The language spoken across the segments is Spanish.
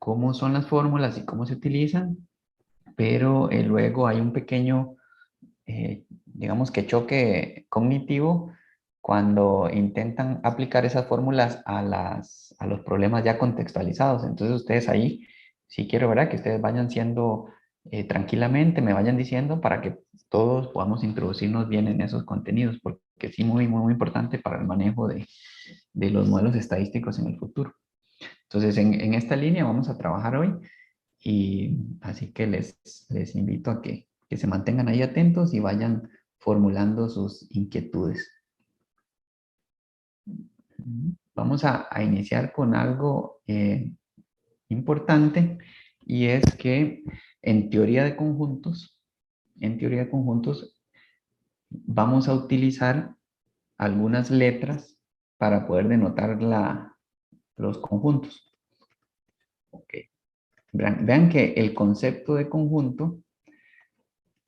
cómo son las fórmulas y cómo se utilizan, pero luego hay un pequeño, digamos que choque cognitivo cuando intentan aplicar esas fórmulas a los problemas ya contextualizados. Entonces ustedes ahí, si quiero, ¿verdad? Que ustedes vayan siendo tranquilamente, me vayan diciendo para que todos podamos introducirnos bien en esos contenidos, porque sí, muy, muy, muy importante para el manejo de los modelos estadísticos en el futuro. Entonces, en esta línea vamos a trabajar hoy y así que les invito a que se mantengan ahí atentos y vayan formulando sus inquietudes. Vamos a iniciar con algo importante y es que en teoría de conjuntos, en teoría de conjuntos vamos a utilizar algunas letras para poder denotar los conjuntos. Ok. Vean que el concepto de conjunto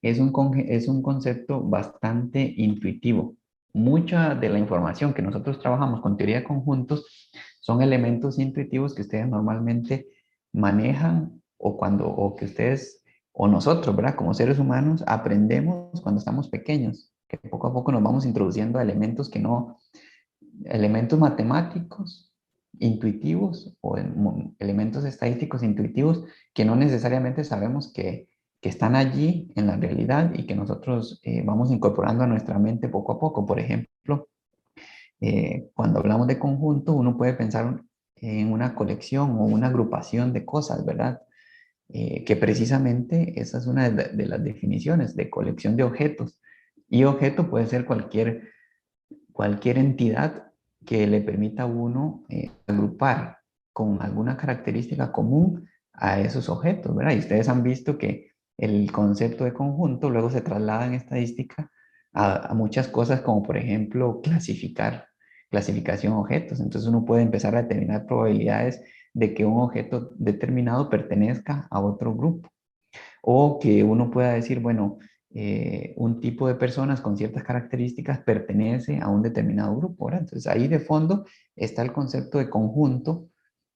es un concepto bastante intuitivo. Mucha de la información que nosotros trabajamos con teoría de conjuntos son elementos intuitivos que ustedes normalmente manejan o que ustedes o nosotros, ¿verdad? Como seres humanos aprendemos cuando estamos pequeños, que poco a poco nos vamos introduciendo a elementos que no, elementos matemáticos intuitivos o elementos estadísticos intuitivos que no necesariamente sabemos que están allí en la realidad y que nosotros vamos incorporando a nuestra mente poco a poco. Por ejemplo, cuando hablamos de conjunto, uno puede pensar en una colección o una agrupación de cosas, ¿verdad? Que precisamente esa es una de las definiciones de colección de objetos. Y objeto puede ser cualquier entidad que le permita a uno agrupar con alguna característica común a esos objetos, ¿verdad? Y ustedes han visto que el concepto de conjunto luego se traslada en estadística a muchas cosas como por ejemplo clasificación de objetos. Entonces uno puede empezar a determinar probabilidades de que un objeto determinado pertenezca a otro grupo. O que uno pueda decir, bueno, un tipo de personas con ciertas características pertenece a un determinado grupo, ¿verdad? Entonces ahí de fondo está el concepto de conjunto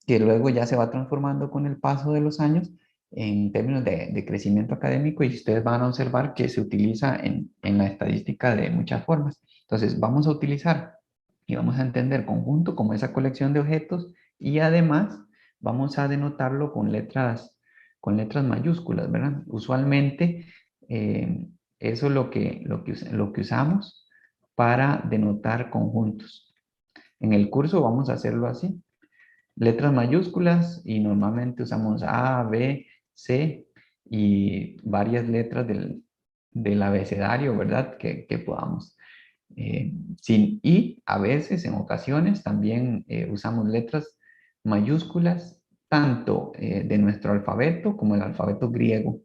que luego ya se va transformando con el paso de los años en términos de crecimiento académico y ustedes van a observar que se utiliza en la estadística de muchas formas. Entonces vamos a utilizar y vamos a entender conjunto como esa colección de objetos y además vamos a denotarlo con letras mayúsculas, ¿verdad? Usualmente eso es lo que usamos para denotar conjuntos. En el curso vamos a hacerlo así. Letras mayúsculas y normalmente usamos A, B, C y varias letras del abecedario, ¿verdad? Que podamos. Sin I, a veces, en ocasiones, también usamos letras mayúsculas, tanto de nuestro alfabeto como el alfabeto griego.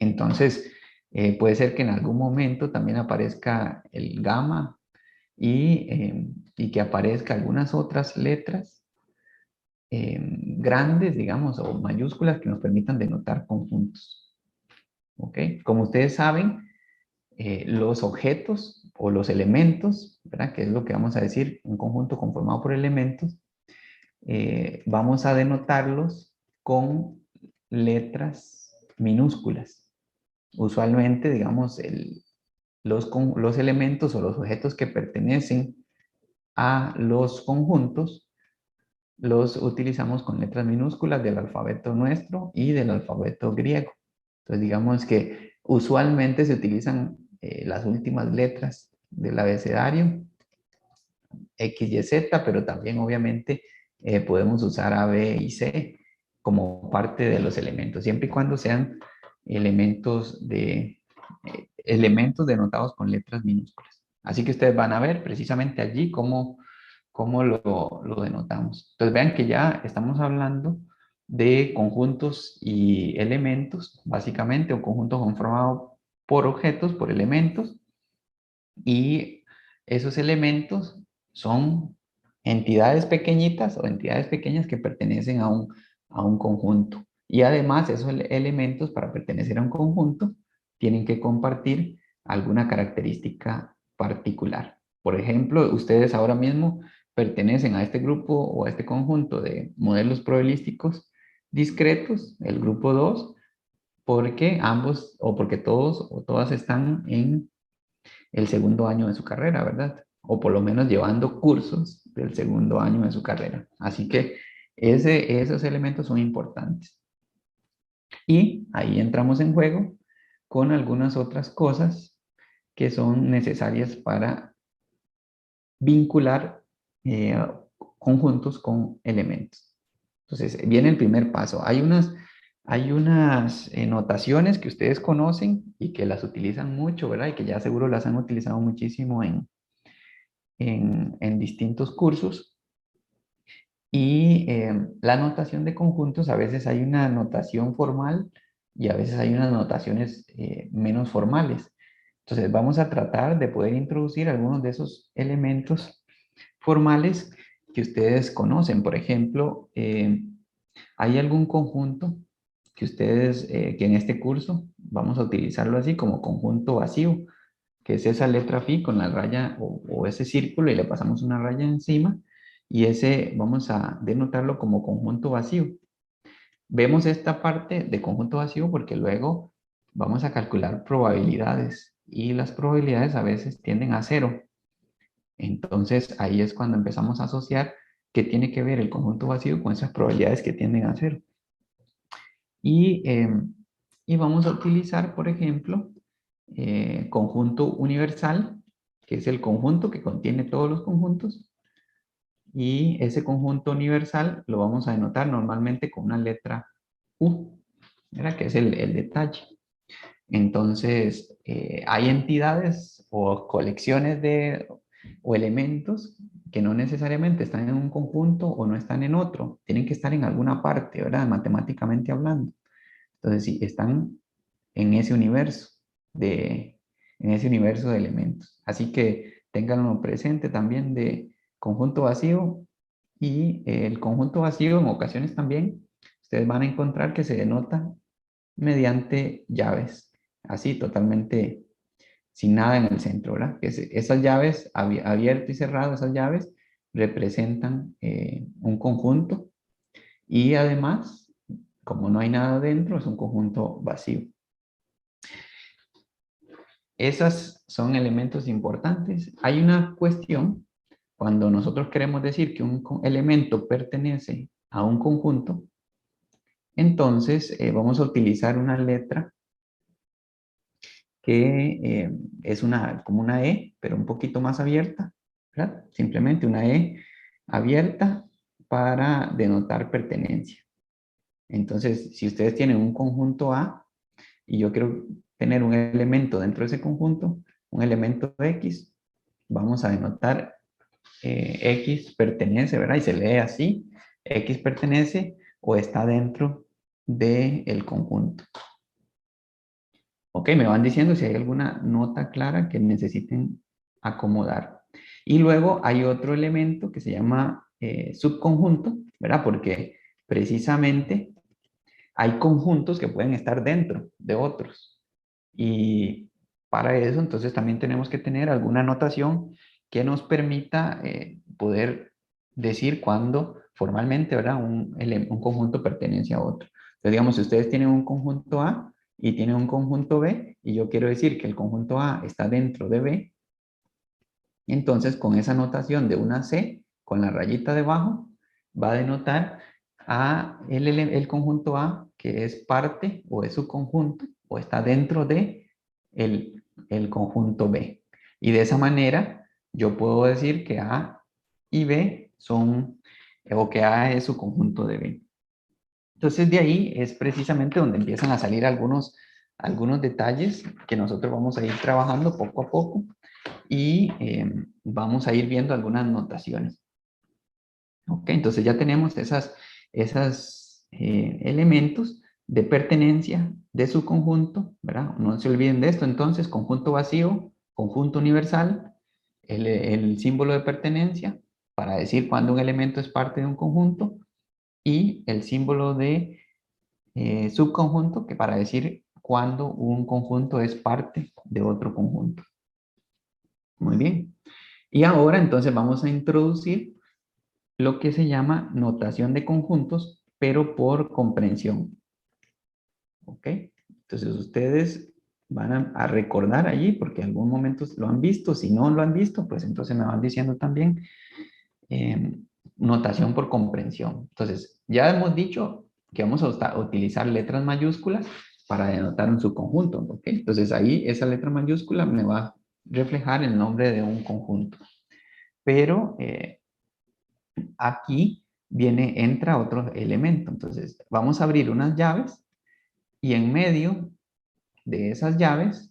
Entonces, puede ser que en algún momento también aparezca el gamma y que aparezca algunas otras letras grandes, digamos, o mayúsculas que nos permitan denotar conjuntos. ¿Ok? Como ustedes saben, los objetos o los elementos, ¿verdad? Que es lo que vamos a decir, un conjunto conformado por elementos, vamos a denotarlos con letras minúsculas. Usualmente, digamos, los elementos o los objetos que pertenecen a los conjuntos los utilizamos con letras minúsculas del alfabeto nuestro y del alfabeto griego. Entonces, digamos que usualmente se utilizan las últimas letras del abecedario, X, Y, Z, pero también obviamente podemos usar A, B y C como parte de los elementos, siempre y cuando sean elementos denotados con letras minúsculas. Así que ustedes van a ver precisamente allí cómo lo denotamos. Entonces vean que ya estamos hablando de conjuntos y elementos, básicamente un conjunto conformado por objetos, por elementos, y esos elementos son entidades pequeñitas o entidades pequeñas que pertenecen a un conjunto. Y además esos elementos para pertenecer a un conjunto tienen que compartir alguna característica particular. Por ejemplo, ustedes ahora mismo pertenecen a este grupo o a este conjunto de modelos probabilísticos discretos, el grupo 2, porque ambos o porque todos o todas están en el segundo año de su carrera, ¿verdad? O por lo menos llevando cursos del segundo año de su carrera. Así que esos elementos son importantes. Y ahí entramos en juego con algunas otras cosas que son necesarias para vincular eh, conjuntos con elementos. Entonces, viene el primer paso. Hay unas notaciones que ustedes conocen y que las utilizan mucho, ¿verdad? Y que ya seguro las han utilizado muchísimo en distintos cursos. Y la notación de conjuntos, a veces hay una notación formal y a veces hay unas notaciones menos formales. Entonces, vamos a tratar de poder introducir algunos de esos elementos formales que ustedes conocen. Por ejemplo, ¿hay algún conjunto que ustedes, que en este curso vamos a utilizarlo así como conjunto vacío, que es esa letra phi con la raya o ese círculo y le pasamos una raya encima y ese vamos a denotarlo como conjunto vacío? Vemos esta parte de conjunto vacío porque luego vamos a calcular probabilidades y las probabilidades a veces tienden a cero. Entonces ahí es cuando empezamos a asociar qué tiene que ver el conjunto vacío con esas probabilidades que tienden a cero. Y vamos a utilizar, por ejemplo, conjunto universal, que es el conjunto que contiene todos los conjuntos. Y ese conjunto universal lo vamos a denotar normalmente con una letra U, ¿verdad? Que es el detalle. Entonces, hay entidades o colecciones o elementos que no necesariamente están en un conjunto o no están en otro. Tienen que estar en alguna parte, ¿verdad? Matemáticamente hablando. Entonces, sí, están en ese universo en ese universo de elementos. Así que ténganlo presente también de conjunto vacío y el conjunto vacío en ocasiones también ustedes van a encontrar que se denota mediante llaves, así totalmente sin nada en el centro, ¿verdad? Esas llaves, abierto y cerrado, esas llaves representan un conjunto y además, como no hay nada dentro, es un conjunto vacío. Esos son elementos importantes. Hay una cuestión cuando nosotros queremos decir que un elemento pertenece a un conjunto, entonces vamos a utilizar una letra que es como una E, pero un poquito más abierta, ¿verdad? Simplemente una E abierta para denotar pertenencia. Entonces, si ustedes tienen un conjunto A y yo quiero tener un elemento dentro de ese conjunto, un elemento X, vamos a denotar X pertenece, ¿verdad? Y se lee así, X pertenece o está dentro del conjunto. Ok, me van diciendo si hay alguna nota clara que necesiten acomodar. Y luego hay otro elemento que se llama subconjunto, ¿verdad? Porque precisamente hay conjuntos que pueden estar dentro de otros. Y para eso, entonces, también tenemos que tener alguna notación que nos permita poder decir cuándo formalmente, ¿verdad? Un conjunto pertenece a otro. Entonces, digamos, si ustedes tienen un conjunto A y tienen un conjunto B, y yo quiero decir que el conjunto A está dentro de B, entonces con esa notación de una C, con la rayita debajo, va a denotar el conjunto A que es parte o es su conjunto o está dentro de el conjunto B. Y de esa manera yo puedo decir que A y B son, o que A es su conjunto de B. Entonces de ahí es precisamente donde empiezan a salir algunos detalles que nosotros vamos a ir trabajando poco a poco y vamos a ir viendo algunas notaciones. Ok, entonces ya tenemos esas elementos de pertenencia de su conjunto, ¿verdad? No se olviden de esto, entonces, conjunto vacío, conjunto universal, el símbolo de pertenencia para decir cuando un elemento es parte de un conjunto y el símbolo de subconjunto que para decir cuando un conjunto es parte de otro conjunto. Muy bien. Y ahora entonces vamos a introducir lo que se llama notación de conjuntos pero por comprensión. ¿Ok? Entonces ustedes van a recordar allí, porque en algún momento lo han visto. Si no lo han visto, pues entonces me van diciendo también eh, notación por comprensión. Entonces, ya hemos dicho que vamos a utilizar letras mayúsculas para denotar un subconjunto. ¿Ok? Entonces ahí esa letra mayúscula me va a reflejar el nombre de un conjunto. Pero aquí entra otro elemento. Entonces, vamos a abrir unas llaves y en medio de esas llaves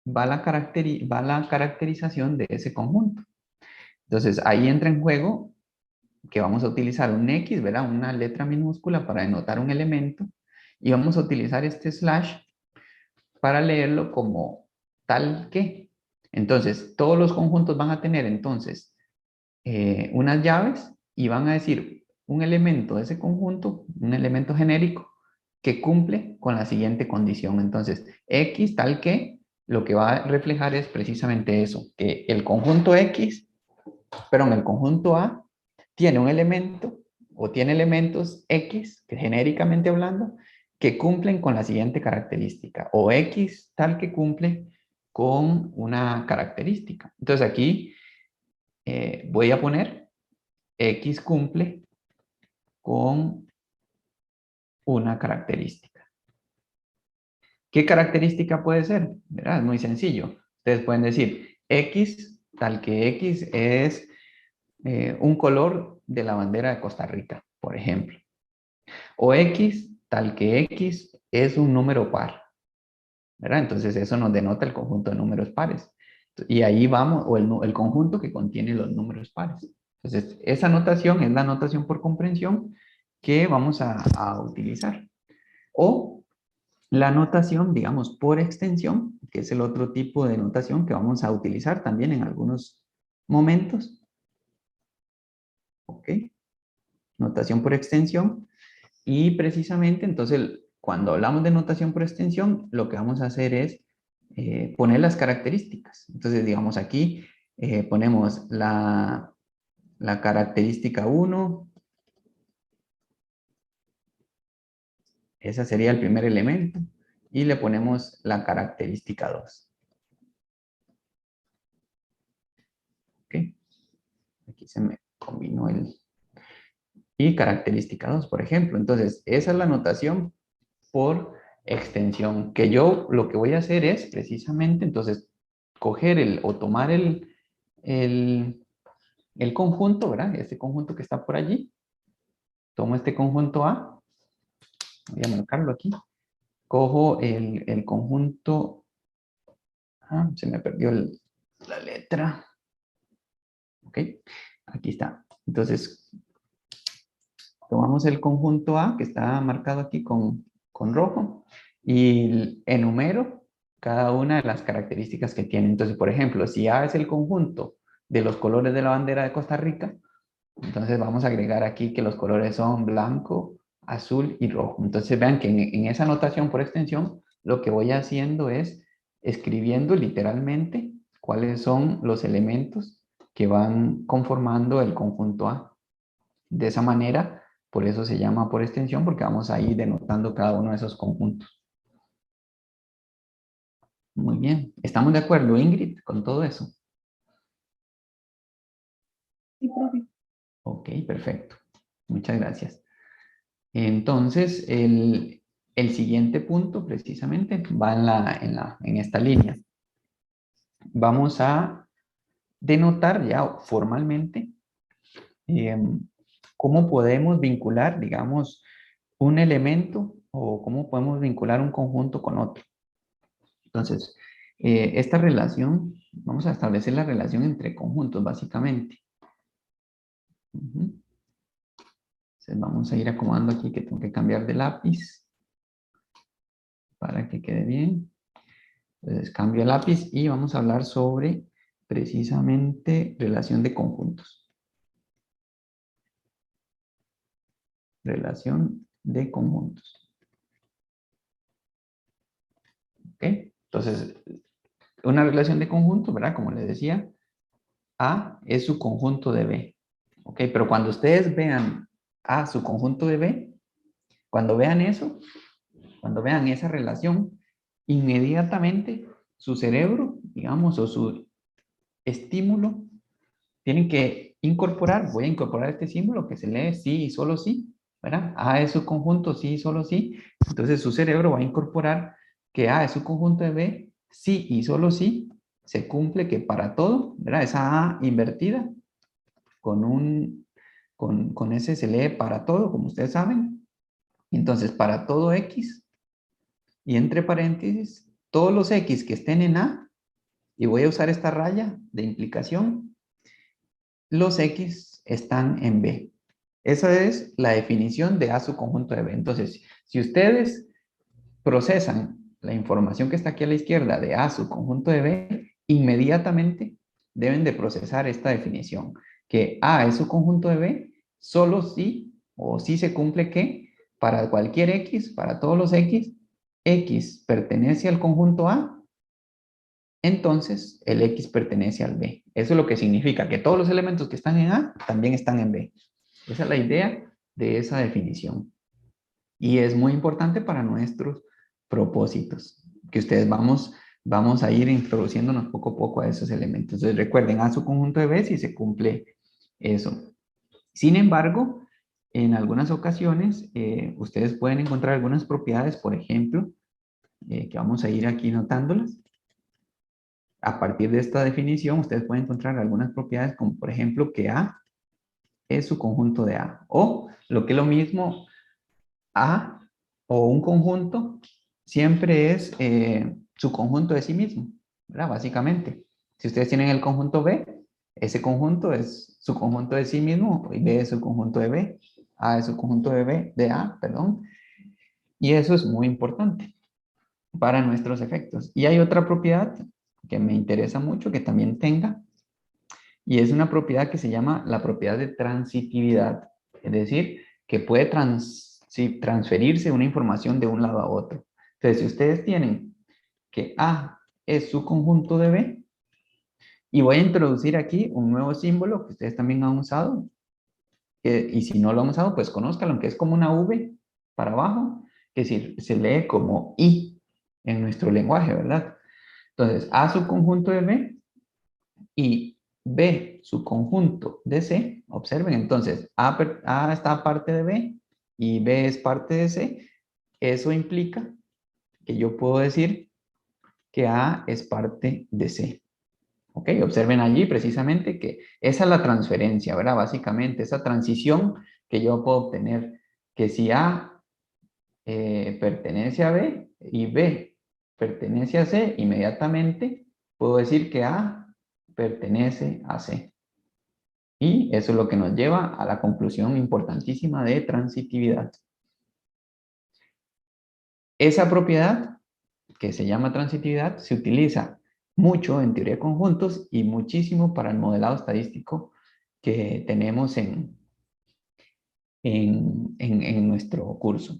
va la caracterización de ese conjunto. Entonces, ahí entra en juego que vamos a utilizar un X, ¿verdad? Una letra minúscula para denotar un elemento y vamos a utilizar este slash para leerlo como tal que. Entonces, todos los conjuntos van a tener entonces unas llaves y van a decir un elemento de ese conjunto, un elemento genérico que cumple con la siguiente condición. Entonces, X tal que lo que va a reflejar es precisamente eso, que el conjunto X, perdón, el conjunto A tiene un elemento o tiene elementos X, que genéricamente hablando, que cumplen con la siguiente característica, o X tal que cumple con una característica. Entonces aquí voy a poner X cumple con una característica. ¿Qué característica puede ser? ¿Verdad? Es muy sencillo. Ustedes pueden decir X, tal que X es un color de la bandera de Costa Rica, por ejemplo. O X, tal que X es un número par. ¿Verdad? Entonces eso nos denota el conjunto de números pares. Y ahí vamos, o el conjunto que contiene los números pares. Entonces, esa notación es la notación por comprensión que vamos a utilizar. O la notación, digamos, por extensión, que es el otro tipo de notación que vamos a utilizar también en algunos momentos. ¿Ok? Notación por extensión. Y precisamente, entonces, cuando hablamos de notación por extensión, lo que vamos a hacer es poner las características. Entonces, digamos, aquí ponemos la característica 1. Ese sería el primer elemento. Y le ponemos la característica 2. ¿Ok? Aquí se me combinó el... Y característica 2, por ejemplo. Entonces, esa es la notación por extensión. Que yo lo que voy a hacer es precisamente, entonces, coger o tomar el, el conjunto, ¿verdad? Este conjunto que está por allí. Tomo este conjunto A. Voy a marcarlo aquí. Cojo el conjunto... Ah, se me perdió la letra. Ok, aquí está. Entonces, tomamos el conjunto A, que está marcado aquí con rojo, y enumero cada una de las características que tiene. Entonces, por ejemplo, si A es el conjunto de los colores de la bandera de Costa Rica, entonces vamos a agregar aquí que los colores son blanco, azul y rojo. Entonces vean que en esa notación por extensión, lo que voy haciendo es escribiendo literalmente cuáles son los elementos que van conformando el conjunto A. De esa manera, por eso se llama por extensión, porque vamos a ir denotando cada uno de esos conjuntos. Muy bien. ¿Estamos de acuerdo, Ingrid, con todo eso? Sí, profe. Ok, perfecto. Muchas gracias. Entonces, el siguiente punto precisamente va en esta línea. Vamos a denotar ya formalmente eh, cómo podemos vincular, digamos, un elemento o cómo podemos vincular un conjunto con otro. Entonces, esta relación, vamos a establecer la relación entre conjuntos, básicamente. Entonces, vamos a ir acomodando aquí que tengo que cambiar de lápiz para que quede bien. Entonces, cambio el lápiz y vamos a hablar sobre precisamente relación de conjuntos. Relación de conjuntos. ¿Ok? Entonces, una relación de conjuntos, ¿verdad? Como les decía, A es su conjunto de B. ¿Ok? Pero cuando ustedes vean A su conjunto de B, Cuando vean eso, cuando vean esa relación, inmediatamente su cerebro, digamos, o su estímulo, tienen que incorporar, voy a incorporar este símbolo que se lee sí y solo sí, ¿verdad? A es su conjunto sí y solo sí. Entonces su cerebro va a incorporar que A es su conjunto de B, sí y solo sí, se cumple que para todo, ¿verdad? Esa A invertida con ese se lee para todo, como ustedes saben. Entonces, para todo X, y entre paréntesis, todos los X que estén en A, y voy a usar esta raya de implicación, los X están en B. Esa es la definición de A su conjunto de B. Entonces, si ustedes procesan la información que está aquí a la izquierda de A su conjunto de B, inmediatamente deben de procesar esta definición, que A es su conjunto de B, solo si o si se cumple que para cualquier X, para todos los X pertenece al conjunto A, entonces el X pertenece al B. Eso es lo que significa que todos los elementos que están en A también están en B. Esa es la idea de esa definición. Y es muy importante para nuestros propósitos, que ustedes vamos a ir introduciéndonos poco a poco a esos elementos. Entonces recuerden, A su conjunto de B si se cumple eso. Sin embargo, en algunas ocasiones, ustedes pueden encontrar algunas propiedades, por ejemplo, que vamos a ir aquí notándolas. A partir de esta definición, ustedes pueden encontrar algunas propiedades como, por ejemplo, que A es su conjunto de A. O, lo que es lo mismo, A o un conjunto siempre es su conjunto de sí mismo, ¿verdad? Básicamente. Si ustedes tienen el conjunto B, ese conjunto es su conjunto de sí mismo, y B es su conjunto de B, A es su conjunto de B, de A, perdón. Y eso es muy importante para nuestros efectos. Y hay otra propiedad que me interesa mucho que también tenga, y es una propiedad que se llama la propiedad de transitividad. Es decir, que puede transferirse una información de un lado a otro. Entonces, si ustedes tienen que A es su conjunto de B, y voy a introducir aquí un nuevo símbolo que ustedes también han usado, y si no lo han usado, pues conózcalo, que es como una V para abajo, que se lee como I en nuestro lenguaje, ¿verdad? Entonces, A su conjunto de B y B su conjunto de C, observen entonces, A está parte de B y B es parte de C, eso implica que yo puedo decir que A es parte de C. ¿Ok? Observen allí precisamente que esa es la transferencia, ¿verdad? Básicamente, esa transición que yo puedo obtener, que si A pertenece a B y B pertenece a C, inmediatamente puedo decir que A pertenece a C. Y eso es lo que nos lleva a la conclusión importantísima de transitividad. Esa propiedad, que se llama transitividad, se utiliza mucho en teoría de conjuntos y muchísimo para el modelado estadístico que tenemos en nuestro curso.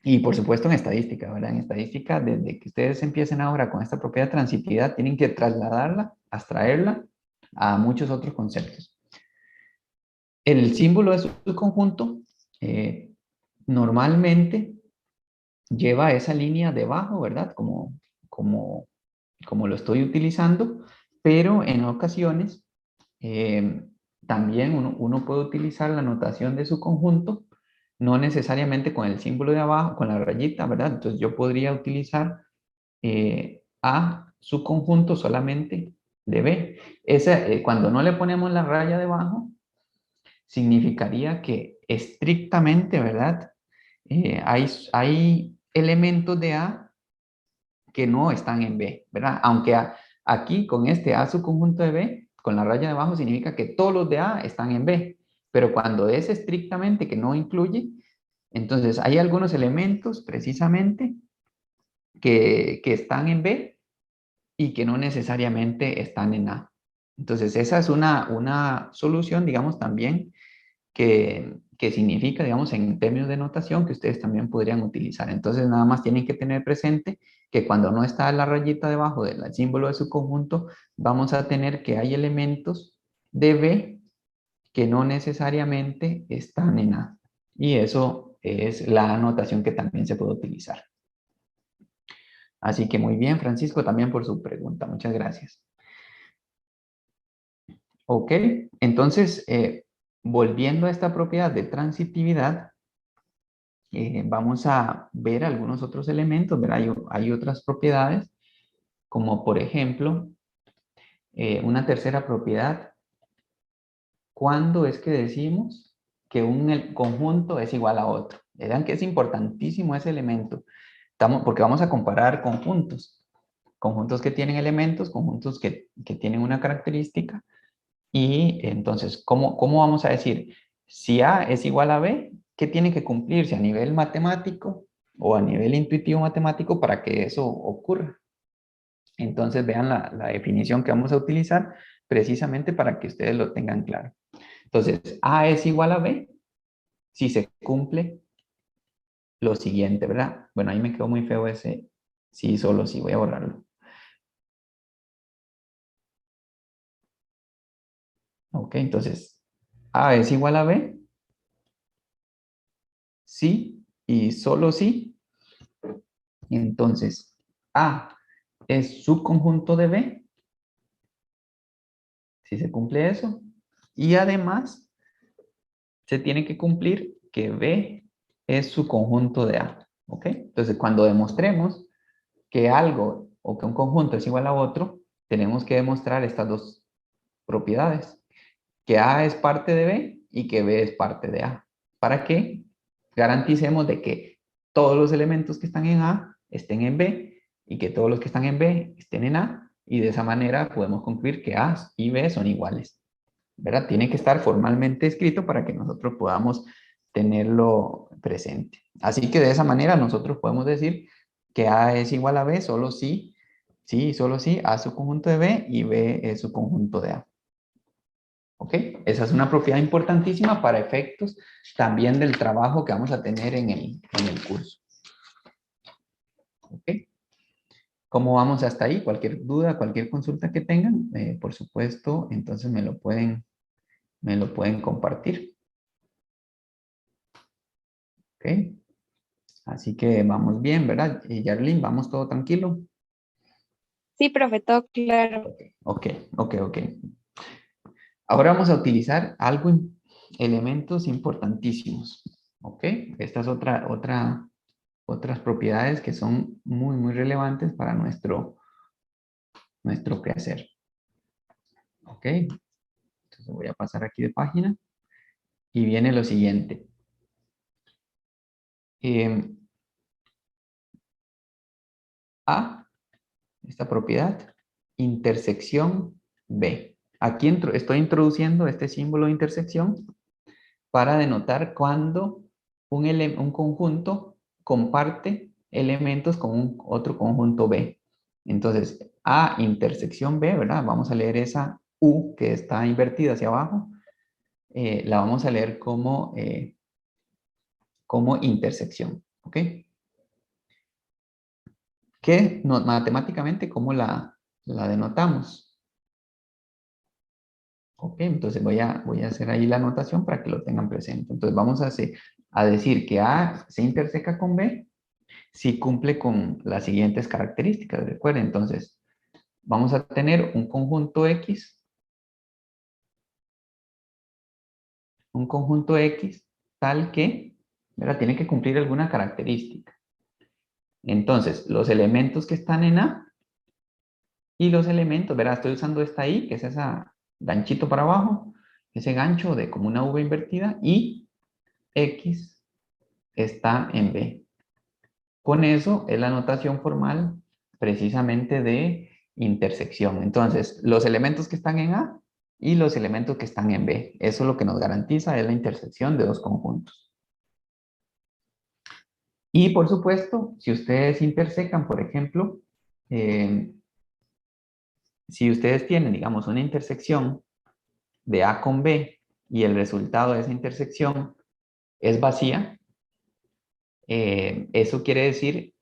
Y por supuesto en estadística, ¿verdad? En estadística, desde que ustedes empiecen ahora con esta propiedad de transitividad, tienen que trasladarla, abstraerla a muchos otros conceptos. El símbolo de su conjunto normalmente lleva esa línea debajo, ¿verdad? Como lo estoy utilizando, pero en ocasiones también uno puede utilizar la notación de su conjunto, no necesariamente con el símbolo de abajo, con la rayita, ¿verdad? Entonces yo podría utilizar A su conjunto solamente de B. Cuando no le ponemos la raya debajo, significaría que estrictamente, ¿verdad? Hay elementos de A que no están en B, ¿verdad? Aunque aquí con este A su conjunto de B, con la raya de abajo significa que todos los de A están en B, pero cuando es estrictamente que no incluye, entonces hay algunos elementos precisamente que están en B y que no necesariamente están en A. Entonces esa es una solución, digamos, también que significa, digamos, en términos de notación que ustedes también podrían utilizar. Entonces, nada más tienen que tener presente que cuando no está la rayita debajo del símbolo de su conjunto, vamos a tener que hay elementos de B que no necesariamente están en A. Y eso es la anotación que también se puede utilizar. Así que muy bien, Francisco, también por su pregunta. Muchas gracias. Ok, entonces, volviendo a esta propiedad de transitividad, vamos a ver algunos otros elementos, ¿verdad? Hay otras propiedades, como por ejemplo, una tercera propiedad, ¿cuándo es que decimos que un conjunto es igual a otro? Vean que es importantísimo ese elemento, porque vamos a comparar conjuntos, conjuntos que tienen elementos, conjuntos que tienen una característica, y entonces, ¿cómo vamos a decir? Si A es igual a B, ¿qué tiene que cumplirse a nivel matemático o a nivel intuitivo matemático para que eso ocurra? Entonces, vean la definición que vamos a utilizar precisamente para que ustedes lo tengan claro. Entonces, A es igual a B si se cumple lo siguiente, ¿verdad? Bueno, ahí me quedó muy feo ese sí, solo sí, voy a borrarlo. Ok, entonces, A es igual a B, sí y solo sí. Entonces, A es subconjunto de B, si se cumple eso. Y además, se tiene que cumplir que B es su conjunto de A. ¿Ok? Entonces, cuando demostremos que algo o que un conjunto es igual a otro, tenemos que demostrar estas dos propiedades. Que A es parte de B y que B es parte de A. ¿Para qué? Garanticemos de que todos los elementos que están en A estén en B y que todos los que están en B estén en A, y de esa manera podemos concluir que A y B son iguales, ¿verdad? Tiene que estar formalmente escrito para que nosotros podamos tenerlo presente. Así que de esa manera nosotros podemos decir que A es igual a B solo si, sí, solo si A es su conjunto de B y B es su conjunto de A. ¿Ok? Esa es una propiedad importantísima para efectos también del trabajo que vamos a tener en el curso. ¿Ok? ¿Cómo vamos hasta ahí? Cualquier duda, cualquier consulta que tengan, por supuesto, entonces me lo pueden compartir. ¿Ok? Así que vamos bien, ¿verdad? Y Yarlin, ¿vamos todo tranquilo? Sí, profe, todo claro. Ok, ok, ok. Ahora vamos a utilizar elementos importantísimos. ¿Ok? Esta es otras propiedades que son muy, muy relevantes para nuestro quehacer. ¿Ok? Entonces voy a pasar aquí de página y viene lo siguiente. A, esta propiedad, intersección B. Aquí estoy introduciendo este símbolo de intersección para denotar cuando un conjunto comparte elementos con otro conjunto B. Entonces, A intersección B, ¿verdad? Vamos a leer esa U que está invertida hacia abajo, la vamos a leer como intersección, ¿ok? Que matemáticamente, ¿cómo la denotamos? Ok, entonces voy a hacer ahí la anotación para que lo tengan presente. Entonces vamos a decir que A se interseca con B si cumple con las siguientes características. Recuerden, entonces vamos a tener un conjunto X tal que, ¿verdad? Tiene que cumplir alguna característica. Entonces, los elementos que están en A y los elementos, ¿verdad? Estoy usando esta I, que es ese ganchito para abajo, ese gancho de como una V invertida, y X está en B. Con eso es la notación formal precisamente de intersección. Entonces, los elementos que están en A y los elementos que están en B. Eso lo que nos garantiza es la intersección de dos conjuntos. Y por supuesto, si ustedes intersecan, por ejemplo, si ustedes tienen, digamos, una intersección de A con B y el resultado de esa intersección es vacía, eso quiere decir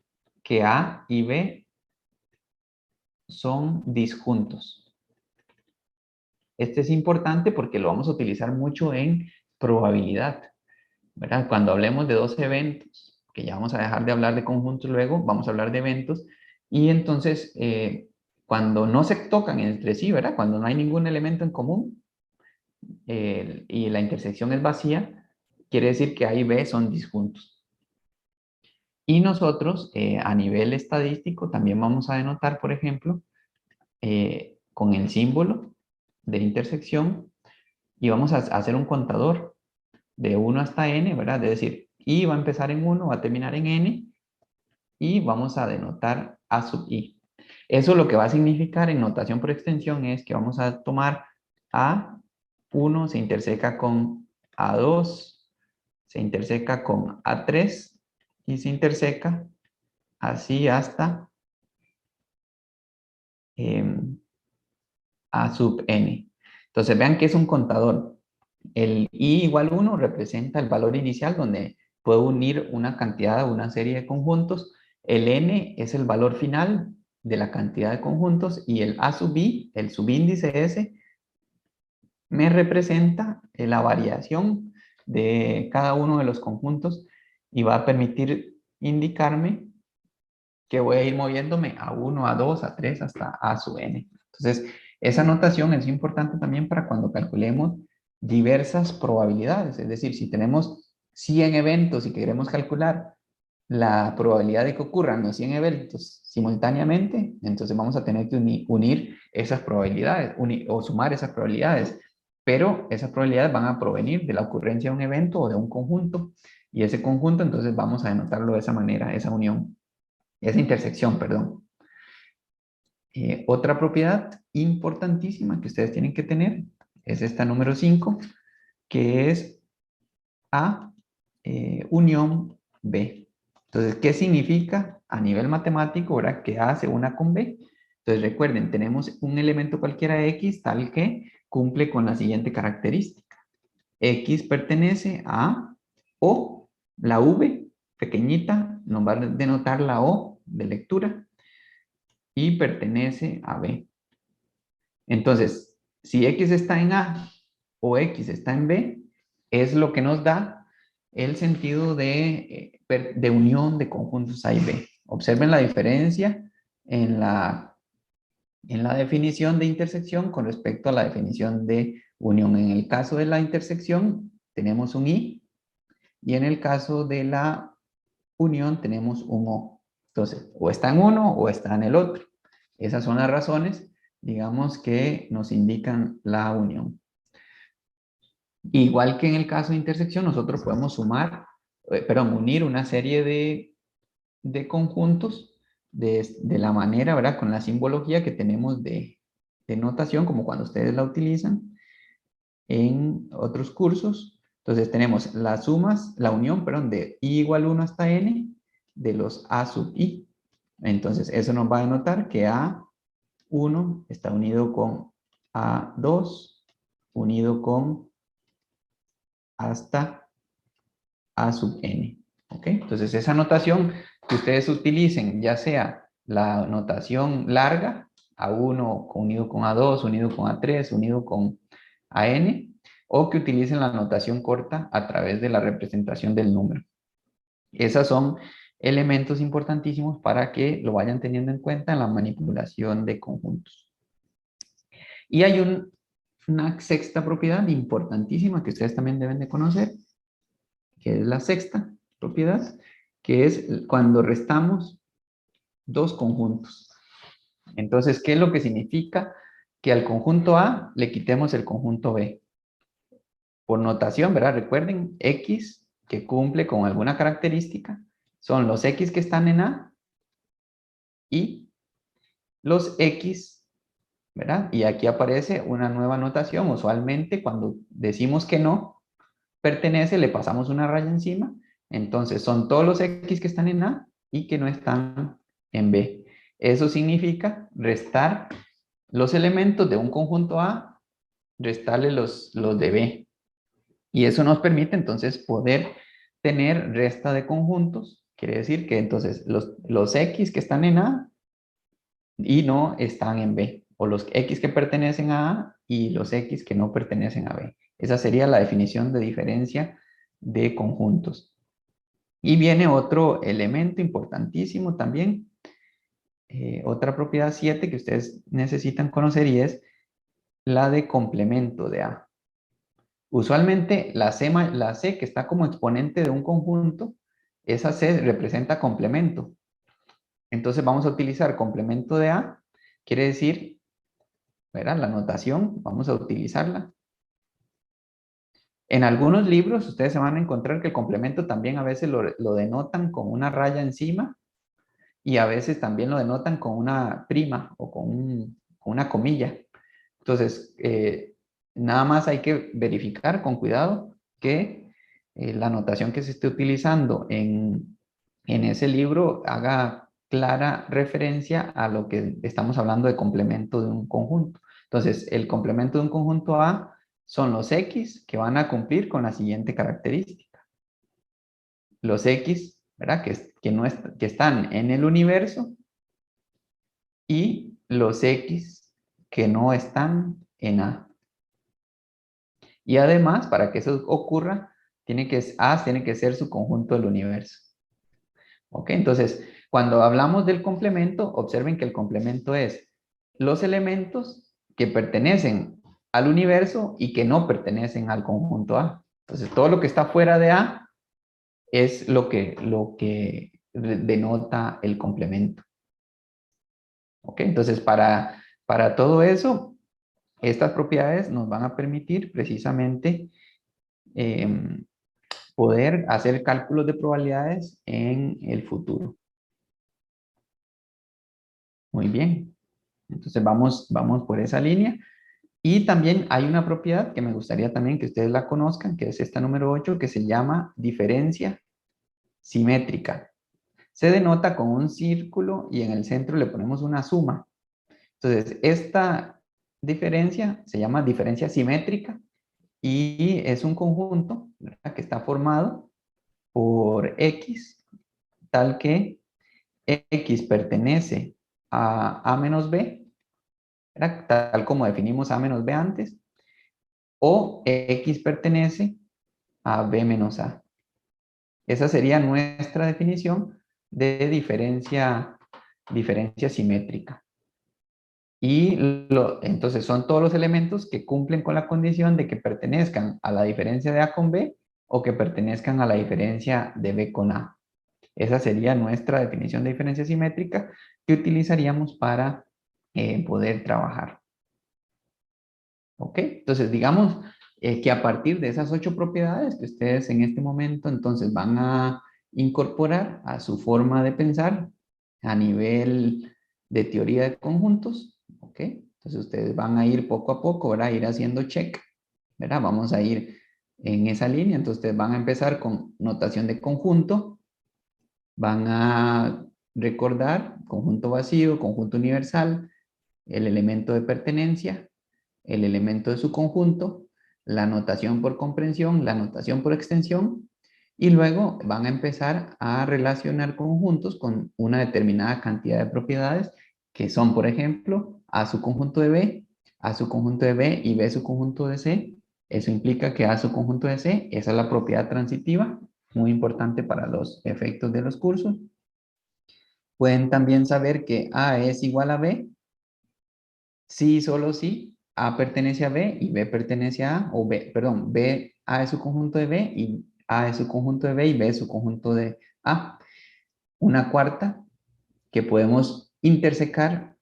que A y B son disjuntos. Este es importante porque lo vamos a utilizar mucho en probabilidad. ¿verdad? Cuando hablemos de dos eventos, que ya vamos a dejar de hablar de conjuntos luego, vamos a hablar de eventos, y entonces cuando no se tocan entre sí, ¿verdad? Cuando no hay ningún elemento en común y la intersección es vacía, quiere decir que A y B son disjuntos. Y nosotros, a nivel estadístico, también vamos a denotar, por ejemplo, con el símbolo de intersección, y vamos a hacer un contador de 1 hasta n, ¿verdad? Es decir, i va a empezar en 1, va a terminar en n, y vamos a denotar a sub i. Eso lo que va a significar en notación por extensión es que vamos a tomar A1 se interseca con A2, se interseca con A3 y se interseca así hasta A sub n. Entonces vean que es un contador. El i igual 1 representa el valor inicial donde puedo unir una cantidad o una serie de conjuntos. El n es el valor final de la cantidad de conjuntos y el a sub i, el subíndice s, me representa la variación de cada uno de los conjuntos y va a permitir indicarme que voy a ir moviéndome a 1, a 2, a 3, hasta a sub n. Entonces, esa notación es importante también para cuando calculemos diversas probabilidades. Es decir, si tenemos 100 eventos y queremos calcular la probabilidad de que ocurran los 100 eventos simultáneamente, entonces vamos a tener que unir esas probabilidades o sumar esas probabilidades. Pero esas probabilidades van a provenir de la ocurrencia de un evento o de un conjunto. Y ese conjunto, entonces vamos a denotarlo de esa manera, esa unión. Esa intersección, perdón. Otra propiedad importantísima que ustedes tienen que tener es esta número 5, que es A unión B. Entonces, ¿qué significa a nivel matemático ahora que A se una con B? Entonces, recuerden, tenemos un elemento cualquiera X tal que cumple con la siguiente característica. X pertenece a O, la V pequeñita nos va a denotar la O de lectura, y pertenece a B. Entonces, si X está en A o X está en B, es lo que nos da el sentido de unión de conjuntos A y B. Observen la diferencia en la definición de intersección con respecto a la definición de unión. En el caso de la intersección tenemos un I y en el caso de la unión tenemos un O. Entonces, o está en uno o está en el otro. Esas son las razones, digamos, que nos indican la unión. Igual que en el caso de intersección, nosotros podemos unir una serie de conjuntos de la manera, ¿verdad? Con la simbología que tenemos de notación, como cuando ustedes la utilizan en otros cursos. Entonces tenemos las sumas, la unión, perdón, de i igual 1 hasta n de los a sub i. Entonces eso nos va a denotar que A1 está unido con A2, unido con hasta A sub n. ¿Ok? Entonces esa notación que ustedes utilicen, ya sea la notación larga, A1 unido con A2, unido con A3, unido con AN, o que utilicen la notación corta a través de la representación del número. Esos son elementos importantísimos para que lo vayan teniendo en cuenta en la manipulación de conjuntos. Y hay una sexta propiedad importantísima que ustedes también deben de conocer, que es la sexta propiedad, que es cuando restamos dos conjuntos. Entonces, ¿qué es lo que significa que al conjunto A le quitemos el conjunto B? Por notación, ¿verdad? Recuerden, X que cumple con alguna característica son los X que están en A y los X, ¿verdad? Y aquí aparece una nueva notación. Usualmente cuando decimos que no pertenece, le pasamos una raya encima. Entonces son todos los X que están en A y que no están en B. Eso significa restar los elementos de un conjunto A, restarle los de B. Y eso nos permite entonces poder tener resta de conjuntos. Quiere decir que entonces los X que están en A y no están en B. O los X que pertenecen a A y los X que no pertenecen a B. Esa sería la definición de diferencia de conjuntos. Y viene otro elemento importantísimo también, otra propiedad 7 que ustedes necesitan conocer y es la de complemento de A. Usualmente la C que está como exponente de un conjunto, esa C representa complemento. Entonces vamos a utilizar complemento de A, quiere decir, ¿verdad? La notación, vamos a utilizarla. En algunos libros ustedes se van a encontrar que el complemento también a veces lo denotan con una raya encima y a veces también lo denotan con una prima o con una comilla. Entonces, nada más hay que verificar con cuidado que la notación que se esté utilizando en ese libro haga clara referencia a lo que estamos hablando de complemento de un conjunto. Entonces, el complemento de un conjunto A son los X que van a cumplir con la siguiente característica. Los X, ¿verdad? Que están en el universo y los X que no están en A. Y además, para que eso ocurra, A tiene que ser su conjunto del universo. ¿Ok? Entonces, cuando hablamos del complemento, observen que el complemento es los elementos que pertenecen al universo y que no pertenecen al conjunto A. Entonces, todo lo que está fuera de A es lo que denota el complemento. ¿Ok? Entonces, para todo eso, estas propiedades nos van a permitir precisamente poder hacer cálculos de probabilidades en el futuro. Muy bien. Entonces vamos por esa línea. Y también hay una propiedad que me gustaría también que ustedes la conozcan, que es esta número 8, que se llama diferencia simétrica. Se denota con un círculo y en el centro le ponemos una suma. Entonces, esta diferencia se llama diferencia simétrica y es un conjunto, ¿verdad?, que está formado por X, tal que X pertenece a menos B, ¿verdad?, tal como definimos A menos B antes, o X pertenece a B menos A. Esa sería nuestra definición de diferencia simétrica. Y entonces son todos los elementos que cumplen con la condición de que pertenezcan a la diferencia de A con B o que pertenezcan a la diferencia de B con A. Esa sería nuestra definición de diferencia simétrica que utilizaríamos para poder trabajar. ¿Ok? Entonces, digamos que a partir de esas 8 propiedades que ustedes en este momento entonces van a incorporar a su forma de pensar a nivel de teoría de conjuntos, ¿ok? Entonces, ustedes van a ir poco a poco, ¿verdad? Ir haciendo check, ¿verdad? Vamos a ir en esa línea. Entonces, ustedes van a empezar con notación de conjunto, van a recordar conjunto vacío, conjunto universal, el elemento de pertenencia, el elemento de su conjunto, la notación por comprensión, la notación por extensión, y luego van a empezar a relacionar conjuntos con una determinada cantidad de propiedades que son, por ejemplo, A su conjunto de B, A su conjunto de B y B su conjunto de C. Eso implica que A su conjunto de C, esa es la propiedad transitiva, muy importante para los efectos de los cursos. Pueden también saber que A es igual a B, sí, solo si A pertenece a B y B pertenece a A, o B, perdón, B, A es su conjunto de B y A es su conjunto de B y B es su conjunto de A. Una cuarta, que podemos intersecar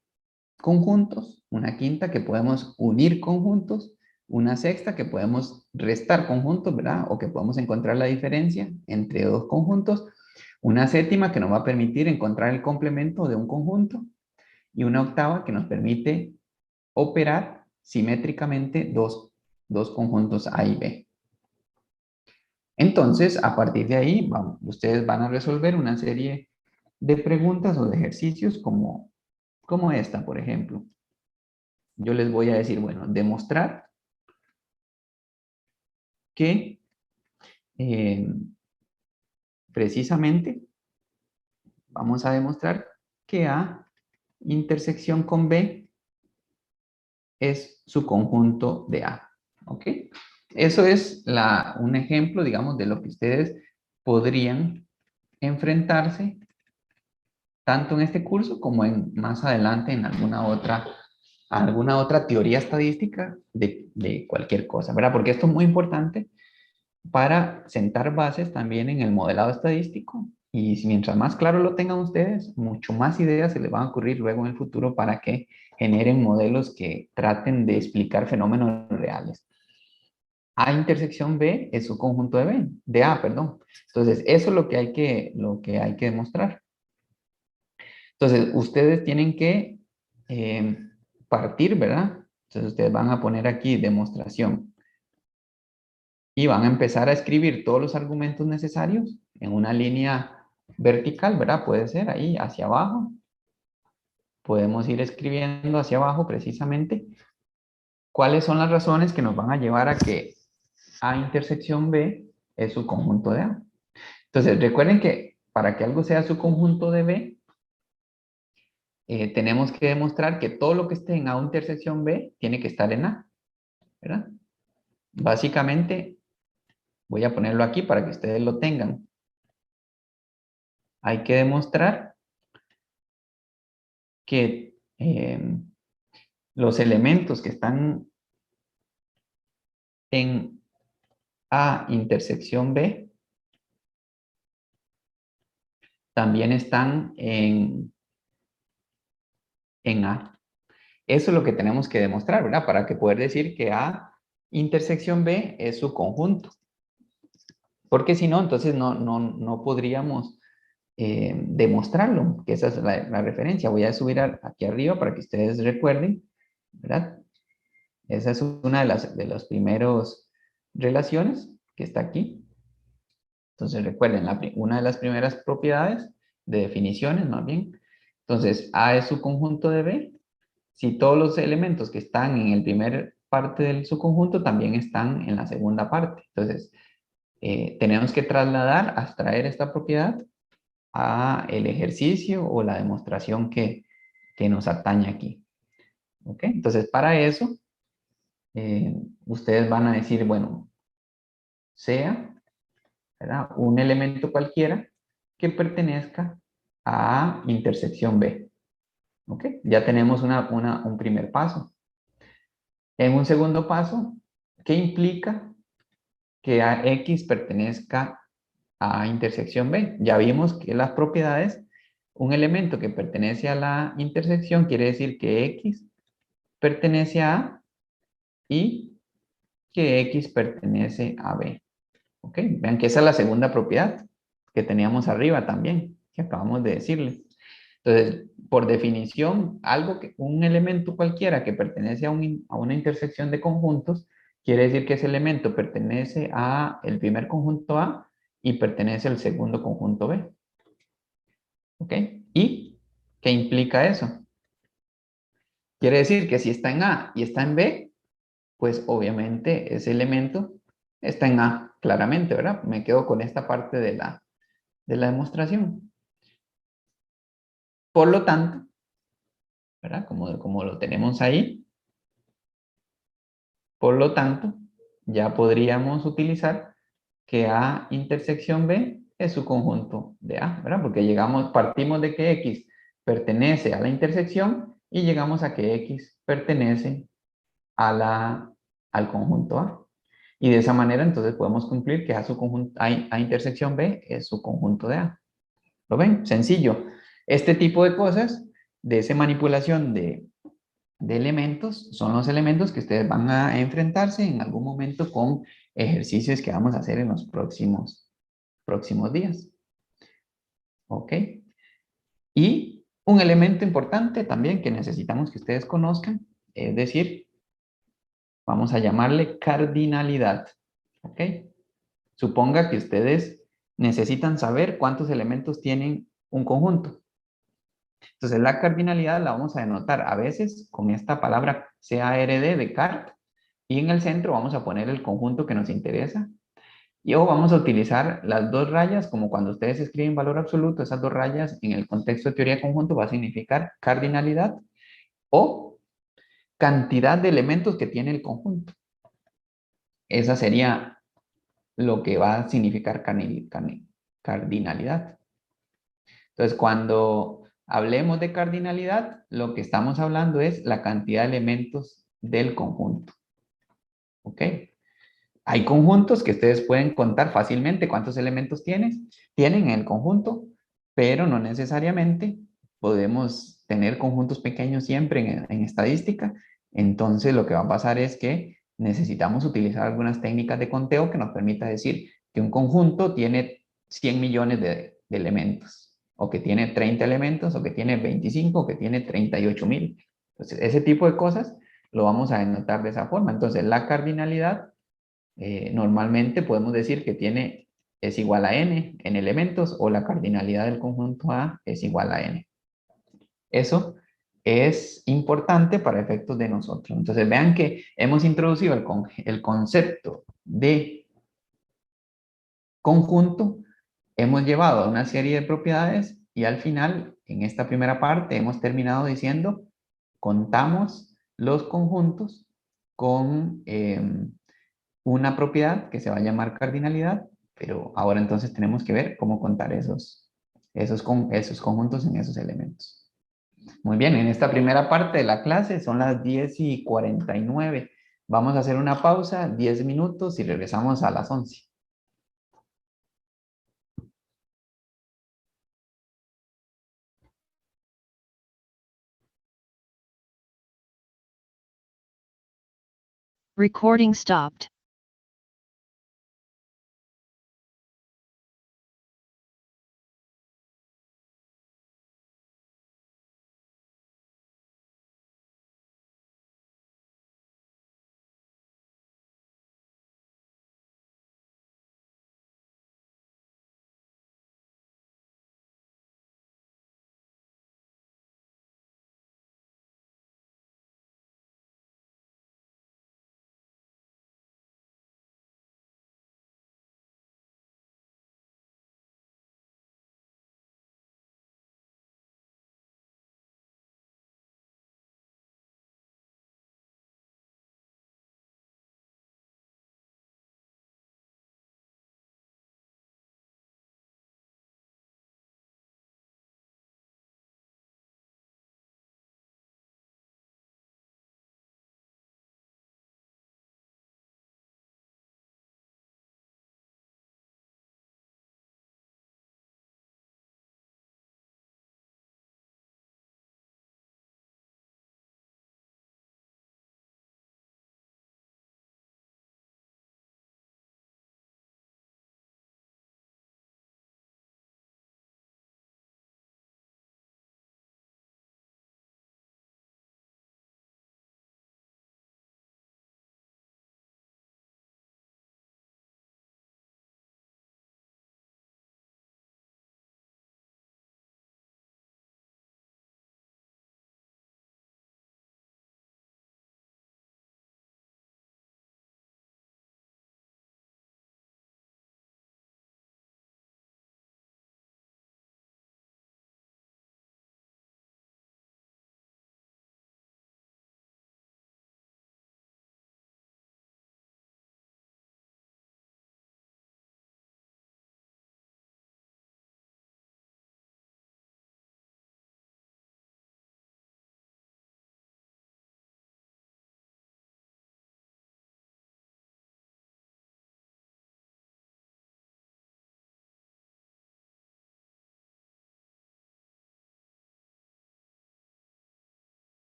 conjuntos. Una quinta, que podemos unir conjuntos. Una sexta, que podemos restar conjuntos, ¿verdad? O que podemos encontrar la diferencia entre dos conjuntos. Una séptima, que nos va a permitir encontrar el complemento de un conjunto. Y una octava, que nos permite operar simétricamente dos conjuntos A y B. Entonces, a partir de ahí, ustedes van a resolver una serie de preguntas o de ejercicios como esta, por ejemplo. Yo les voy a decir, bueno, demostrar que precisamente vamos a demostrar que A intersección con B es su conjunto de A. ¿Ok? Eso es un ejemplo, digamos, de lo que ustedes podrían enfrentarse tanto en este curso como más adelante en alguna otra teoría estadística de cualquier cosa, ¿verdad? Porque esto es muy importante para sentar bases también en el modelado estadístico y mientras más claro lo tengan ustedes, mucho más ideas se les van a ocurrir luego en el futuro para que generen modelos que traten de explicar fenómenos reales. A intersección B es su conjunto de A, perdón. Entonces, eso es lo que hay que demostrar. Entonces, ustedes tienen que partir, ¿verdad? Entonces, ustedes van a poner aquí demostración y van a empezar a escribir todos los argumentos necesarios en una línea vertical, ¿verdad? Puede ser ahí hacia abajo. Podemos ir escribiendo hacia abajo precisamente cuáles son las razones que nos van a llevar a que A intersección B es su conjunto de A. Entonces, recuerden que para que algo sea su conjunto de B, tenemos que demostrar que todo lo que esté en A intersección B tiene que estar en A, ¿verdad? Básicamente, voy a ponerlo aquí para que ustedes lo tengan. Hay que demostrar que los elementos que están en A intersección B también están en A. Eso es lo que tenemos que demostrar, ¿verdad? Para que poder decir que A intersección B es su conjunto. Porque si no, entonces no podríamos demostrarlo, que esa es la referencia. Voy a subir aquí arriba para que ustedes recuerden, ¿verdad? Esa es una de las primeras relaciones que está aquí. Entonces recuerden, una de las primeras propiedades de definiciones, más bien. Entonces, A es su conjunto de B. Si todos los elementos que están en el primer parte de su conjunto también están en la segunda parte. Entonces, tenemos que trasladar, abstraer esta propiedad a el ejercicio o la demostración que nos atañe aquí. ¿Ok? Entonces, para eso, ustedes van a decir, bueno, sea, ¿verdad?, un elemento cualquiera que pertenezca a intersección B. ¿Ok? Ya tenemos un primer paso. En un segundo paso, ¿qué implica que a X pertenezca a intersección B? Ya vimos que las propiedades, un elemento que pertenece a la intersección quiere decir que X pertenece a A y que X pertenece a B. ¿Ok? Vean que esa es la segunda propiedad que teníamos arriba también, que acabamos de decirle. Entonces, por definición, un elemento cualquiera que pertenece a una intersección de conjuntos, quiere decir que ese elemento pertenece a el primer conjunto A y pertenece al segundo conjunto B. ¿Ok? ¿Y qué implica eso? Quiere decir que si está en A y está en B, pues obviamente ese elemento está en A, claramente, ¿verdad? Me quedo con esta parte de la demostración. Por lo tanto, ¿verdad? Como lo tenemos ahí, por lo tanto, ya podríamos utilizar que A intersección B es su conjunto de A, ¿verdad? Porque partimos de que X pertenece a la intersección y llegamos a que X pertenece al conjunto A. Y de esa manera entonces podemos cumplir que A intersección B es su conjunto de A. ¿Lo ven? Sencillo. Este tipo de cosas, de esa manipulación de elementos, son los elementos que ustedes van a enfrentarse en algún momento con ejercicios que vamos a hacer en los próximos días. ¿Ok? Y un elemento importante también que necesitamos que ustedes conozcan, es decir, vamos a llamarle cardinalidad. ¿Ok? Suponga que ustedes necesitan saber cuántos elementos tienen un conjunto. Entonces, la cardinalidad la vamos a denotar a veces con esta palabra CARD de CART y en el centro vamos a poner el conjunto que nos interesa. Y o vamos a utilizar las dos rayas, como cuando ustedes escriben valor absoluto, esas dos rayas en el contexto de teoría de conjunto va a significar cardinalidad o cantidad de elementos que tiene el conjunto. Esa sería lo que va a significar cardinalidad. Entonces, cuando hablemos de cardinalidad, lo que estamos hablando es la cantidad de elementos del conjunto. ¿Ok? Hay conjuntos que ustedes pueden contar fácilmente cuántos elementos tienen en el conjunto, pero no necesariamente podemos tener conjuntos pequeños siempre en estadística. Entonces, lo que va a pasar es que necesitamos utilizar algunas técnicas de conteo que nos permita decir que un conjunto tiene 100 millones de elementos, o que tiene 30 elementos, o que tiene 25, o que tiene 38.000. Entonces, ese tipo de cosas lo vamos a denotar de esa forma. Entonces, la cardinalidad normalmente podemos decir que es igual a n elementos, o la cardinalidad del conjunto A es igual a n. Eso es importante para efectos de nosotros. Entonces vean que hemos introducido el concepto de conjunto, hemos llevado a una serie de propiedades y al final, en esta primera parte, hemos terminado diciendo, contamos los conjuntos con una propiedad que se va a llamar cardinalidad, pero ahora entonces tenemos que ver cómo contar esos conjuntos en esos elementos. Muy bien, en esta primera parte de la clase son las 10:49. Vamos a hacer una pausa, 10 minutos y regresamos a las 11. Recording stopped.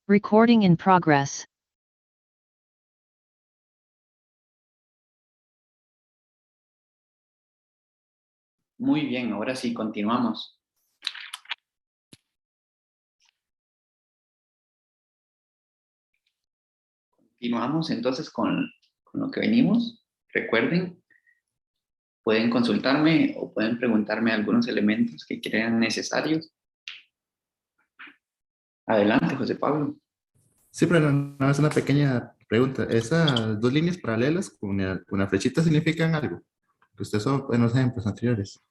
Recording in progress. Muy bien, ahora sí, continuamos. Continuamos entonces con lo que venimos. Recuerden, pueden consultarme o pueden preguntarme algunos elementos que crean necesarios. Adelante, José Pablo. Sí, pero no, es una pequeña pregunta. ¿Esas dos líneas paralelas con una flechita significan algo? Que usted usó en los ejemplos anteriores.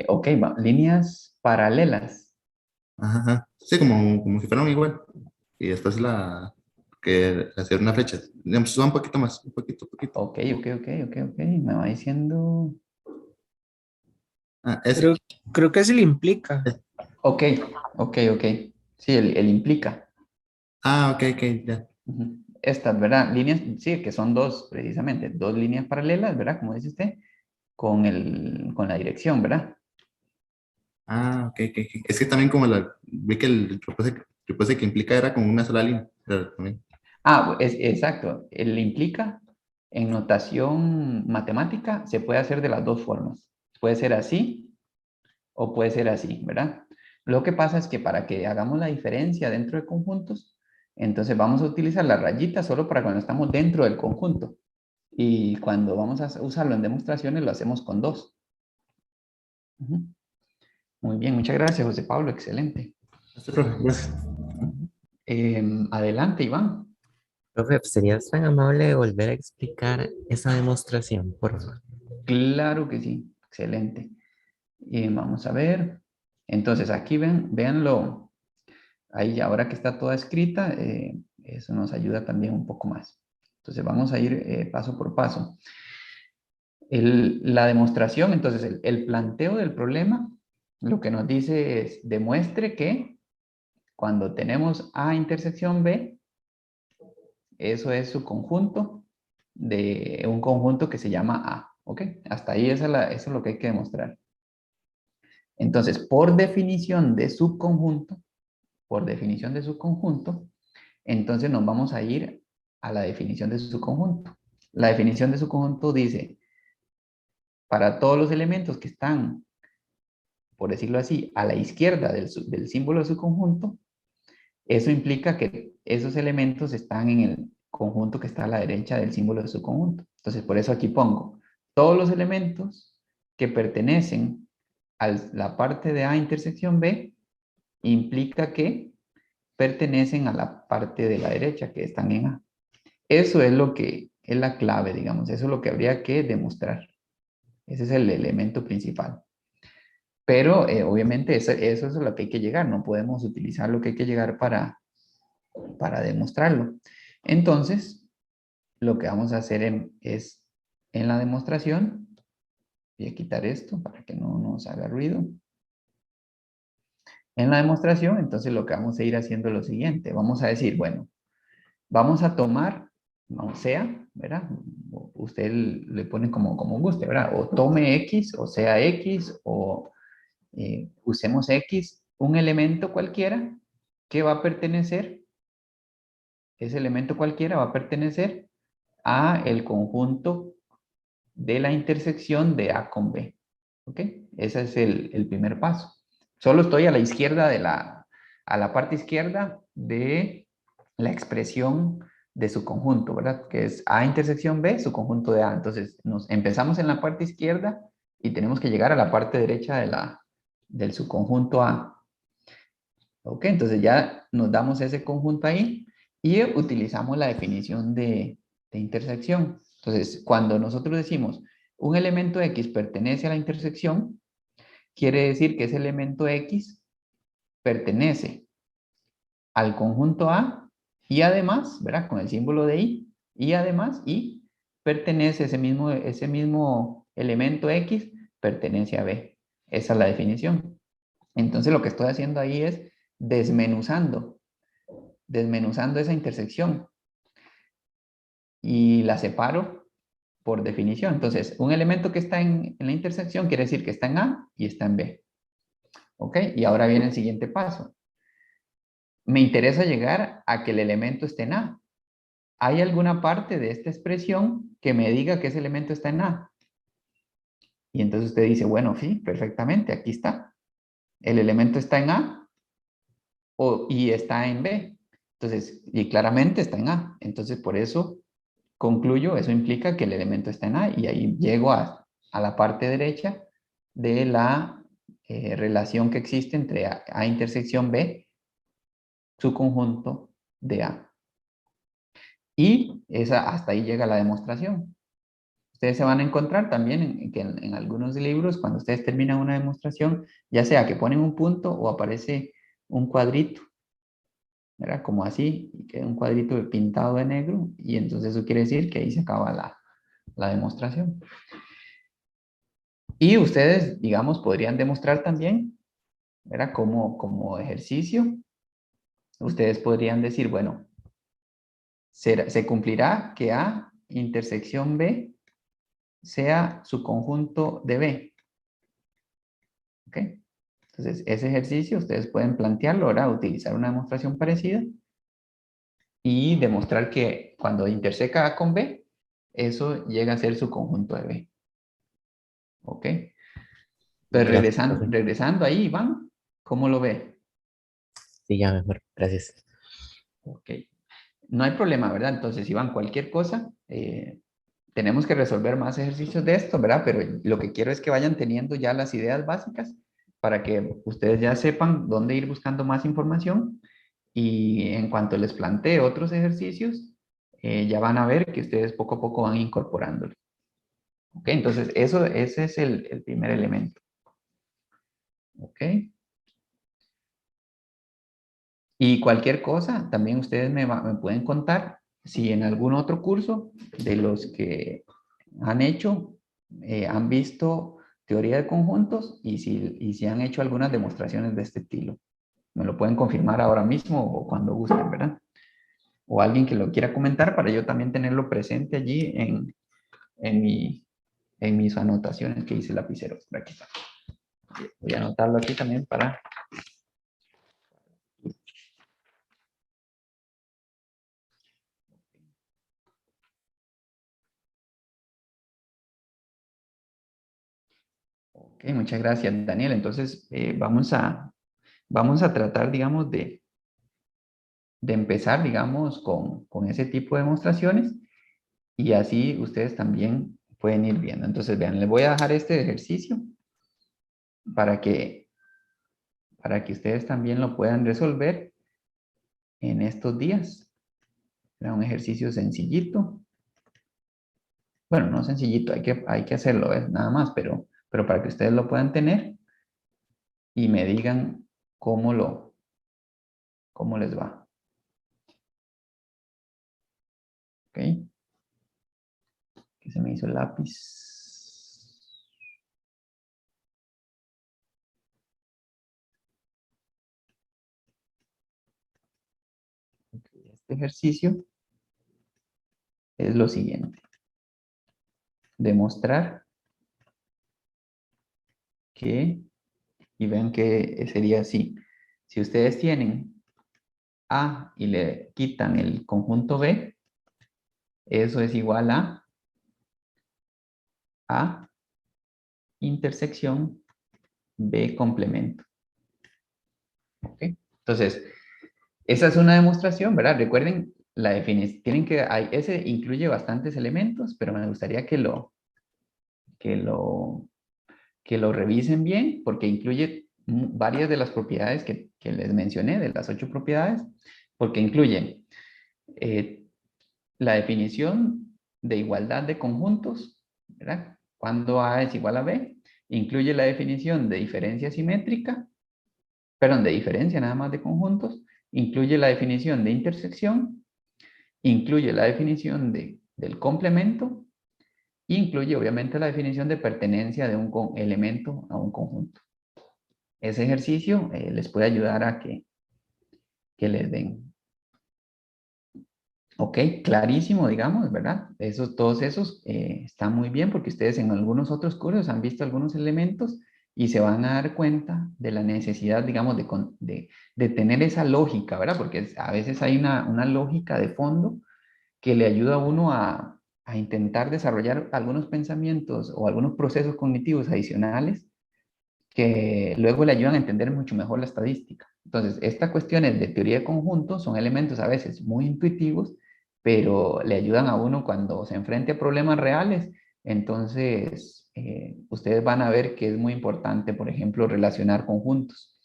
Ok, líneas paralelas. Ajá, ajá. Sí, como si fueran igual. Y después que hacer una flecha. Digamos, suba un poquito más, un poquito, poquito. Ok. Me va diciendo... Ah, Creo que se le implica. Ok. Sí, el implica. Ah, ok, ya. Ujú. Estas, ¿verdad? Líneas, sí, que son dos, precisamente, dos líneas paralelas, ¿verdad? Como dice usted, con la dirección, ¿verdad? Ah, ok. Es que también vi que el propósito que implica era como una sola línea. Pero también. Ah, exacto. El implica en notación matemática se puede hacer de las dos formas. Puede ser así o puede ser así, ¿verdad? Lo que pasa es que para que hagamos la diferencia dentro de conjuntos, entonces vamos a utilizar la rayita solo para cuando estamos dentro del conjunto. Y cuando vamos a usarlo en demostraciones lo hacemos con dos. Ujú. Muy bien, muchas gracias, José Pablo. Excelente. Profe, gracias. Ujú. Adelante, Iván. Profe, ¿serías tan amable de volver a explicar esa demostración, por favor? Claro que sí. Excelente. Y vamos a ver. Entonces, aquí véanlo. Ahí, ahora que está toda escrita, eso nos ayuda también un poco más. Entonces, vamos a ir paso por paso. La demostración, entonces, el planteo del problema, lo que nos dice es, demuestre que cuando tenemos A intersección B, eso es su conjunto de un conjunto que se llama A. ¿Ok? Hasta ahí eso es lo que hay que demostrar. Entonces, por definición de subconjunto, entonces nos vamos a ir a la definición de subconjunto. La definición de subconjunto dice, para todos los elementos que están, por decirlo así, a la izquierda del símbolo de subconjunto, eso implica que esos elementos están en el conjunto que está a la derecha del símbolo de subconjunto. Entonces, por eso aquí pongo todos los elementos que pertenecen a la parte de A intersección B, implica que pertenecen a la parte de la derecha que están en A. Eso es lo que es la clave, digamos. Eso es lo que habría que demostrar. Ese es el elemento principal. Pero obviamente eso es a lo que hay que llegar. No podemos utilizar lo que hay que llegar para demostrarlo. Entonces, lo que vamos a hacer es en la demostración, voy a quitar esto para que no nos haga ruido. En la demostración, entonces lo que vamos a ir haciendo es lo siguiente. Vamos a decir, bueno, vamos a tomar, no sea, ¿verdad? Usted le pone como guste, ¿verdad? O tome X, o sea X, o usemos X, un elemento cualquiera que va a pertenecer, ese elemento cualquiera va a pertenecer a el conjunto de la intersección de A con B. ¿Ok? Ese es el primer paso. Solo estoy a la izquierda a la parte izquierda de la expresión de su conjunto, ¿verdad? Que es A intersección B, su conjunto de A. Entonces, nos empezamos en la parte izquierda y tenemos que llegar a la parte derecha del subconjunto A. ¿Ok? Entonces ya nos damos ese conjunto ahí y utilizamos la definición de intersección. Entonces, cuando nosotros decimos un elemento X pertenece a la intersección, quiere decir que ese elemento X pertenece al conjunto A y además, ¿verdad? Con el símbolo de y además, y pertenece ese mismo elemento X, pertenece a B. Esa es la definición. Entonces lo que estoy haciendo ahí es desmenuzando esa intersección y la separo por definición. Entonces, un elemento que está en la intersección quiere decir que está en A y está en B. ¿Ok? Y ahora viene el siguiente paso. me interesa llegar a que el elemento esté en A. ¿Hay alguna parte de esta expresión que me diga que ese elemento está en A? Y entonces usted dice, bueno, sí, perfectamente, aquí está. El elemento está en A y está en B. Entonces, y claramente está en A. Entonces, por eso concluyo, eso implica que el elemento está en A y ahí llego a la parte derecha de la relación que existe entre A intersección B, su conjunto de A. Y hasta ahí llega la demostración. Ustedes se van a encontrar también que en algunos libros, cuando ustedes terminan una demostración, ya sea que ponen un punto o aparece un cuadrito, ¿verdad? Como así, que un cuadrito pintado de negro, y entonces eso quiere decir que ahí se acaba la demostración. Y ustedes, digamos, podrían demostrar también, ¿verdad? Como ejercicio, ustedes podrían decir, bueno, se cumplirá que A intersección B sea su conjunto de B. ¿Ok? Entonces, ese ejercicio ustedes pueden plantearlo, ¿verdad? Utilizar una demostración parecida y demostrar que cuando interseca A con B, eso llega a ser su conjunto de B. ¿Ok? Entonces, Gracias, profe. regresando ahí, Iván, ¿cómo lo ve? Sí, ya mejor. Gracias. Ok. No hay problema, ¿verdad? Entonces, Iván, cualquier cosa, tenemos que resolver más ejercicios de esto, ¿verdad? Pero lo que quiero es que vayan teniendo ya las ideas básicas para que ustedes ya sepan dónde ir buscando más información y en cuanto les plantee otros ejercicios, ya van a ver que ustedes poco a poco van incorporándolo. ¿Ok? Entonces, ese es el primer elemento. ¿Ok? Y cualquier cosa, también ustedes me pueden contar si en algún otro curso de los que han hecho, han visto teoría de conjuntos y si han hecho algunas demostraciones de este estilo. Me lo pueden confirmar ahora mismo o cuando gusten, ¿verdad? O alguien que lo quiera comentar para yo también tenerlo presente allí en, en mis anotaciones que hice lapicero. Aquí está. Voy a anotarlo aquí también para... Ok, muchas gracias, Daniel. Entonces, vamos a tratar, digamos, de empezar, digamos, con ese tipo de demostraciones y así ustedes también pueden ir viendo. Entonces, vean, les voy a dejar este ejercicio para que, para que ustedes también lo puedan resolver en estos días. Era un ejercicio sencillito. Bueno, no sencillito, hay que hacerlo, ¿ves? Nada más, pero para que ustedes lo puedan tener y me digan cómo les va. ¿Ok? Que se me hizo el lápiz. Okay, este ejercicio es lo siguiente. Demostrar que, y vean que sería así. Si ustedes tienen A y le quitan el conjunto B, eso es igual A intersección B complemento. ¿Ok? Entonces, esa es una demostración, ¿verdad? Recuerden, la definición, ese incluye bastantes elementos, pero me gustaría que lo, que lo revisen bien, porque incluye varias de las propiedades que les mencioné, de las 8 propiedades, porque incluye la definición de igualdad de conjuntos, ¿verdad? Cuando A es igual a B, incluye la definición de diferencia simétrica, perdón, de diferencia nada más de conjuntos, incluye la definición de intersección, incluye la definición del complemento, incluye obviamente la definición de pertenencia de un elemento a un conjunto. Ese ejercicio les puede ayudar a que les den. Ok, clarísimo, digamos, ¿verdad? Todos esos están muy bien porque ustedes en algunos otros cursos han visto algunos elementos y se van a dar cuenta de la necesidad, digamos, de tener esa lógica, ¿verdad? Porque a veces hay una lógica de fondo que le ayuda a uno a intentar desarrollar algunos pensamientos o algunos procesos cognitivos adicionales que luego le ayudan a entender mucho mejor la estadística. Entonces, estas cuestiones de teoría de conjuntos son elementos a veces muy intuitivos, pero le ayudan a uno cuando se enfrente a problemas reales. Entonces, ustedes van a ver que es muy importante, por ejemplo, relacionar conjuntos.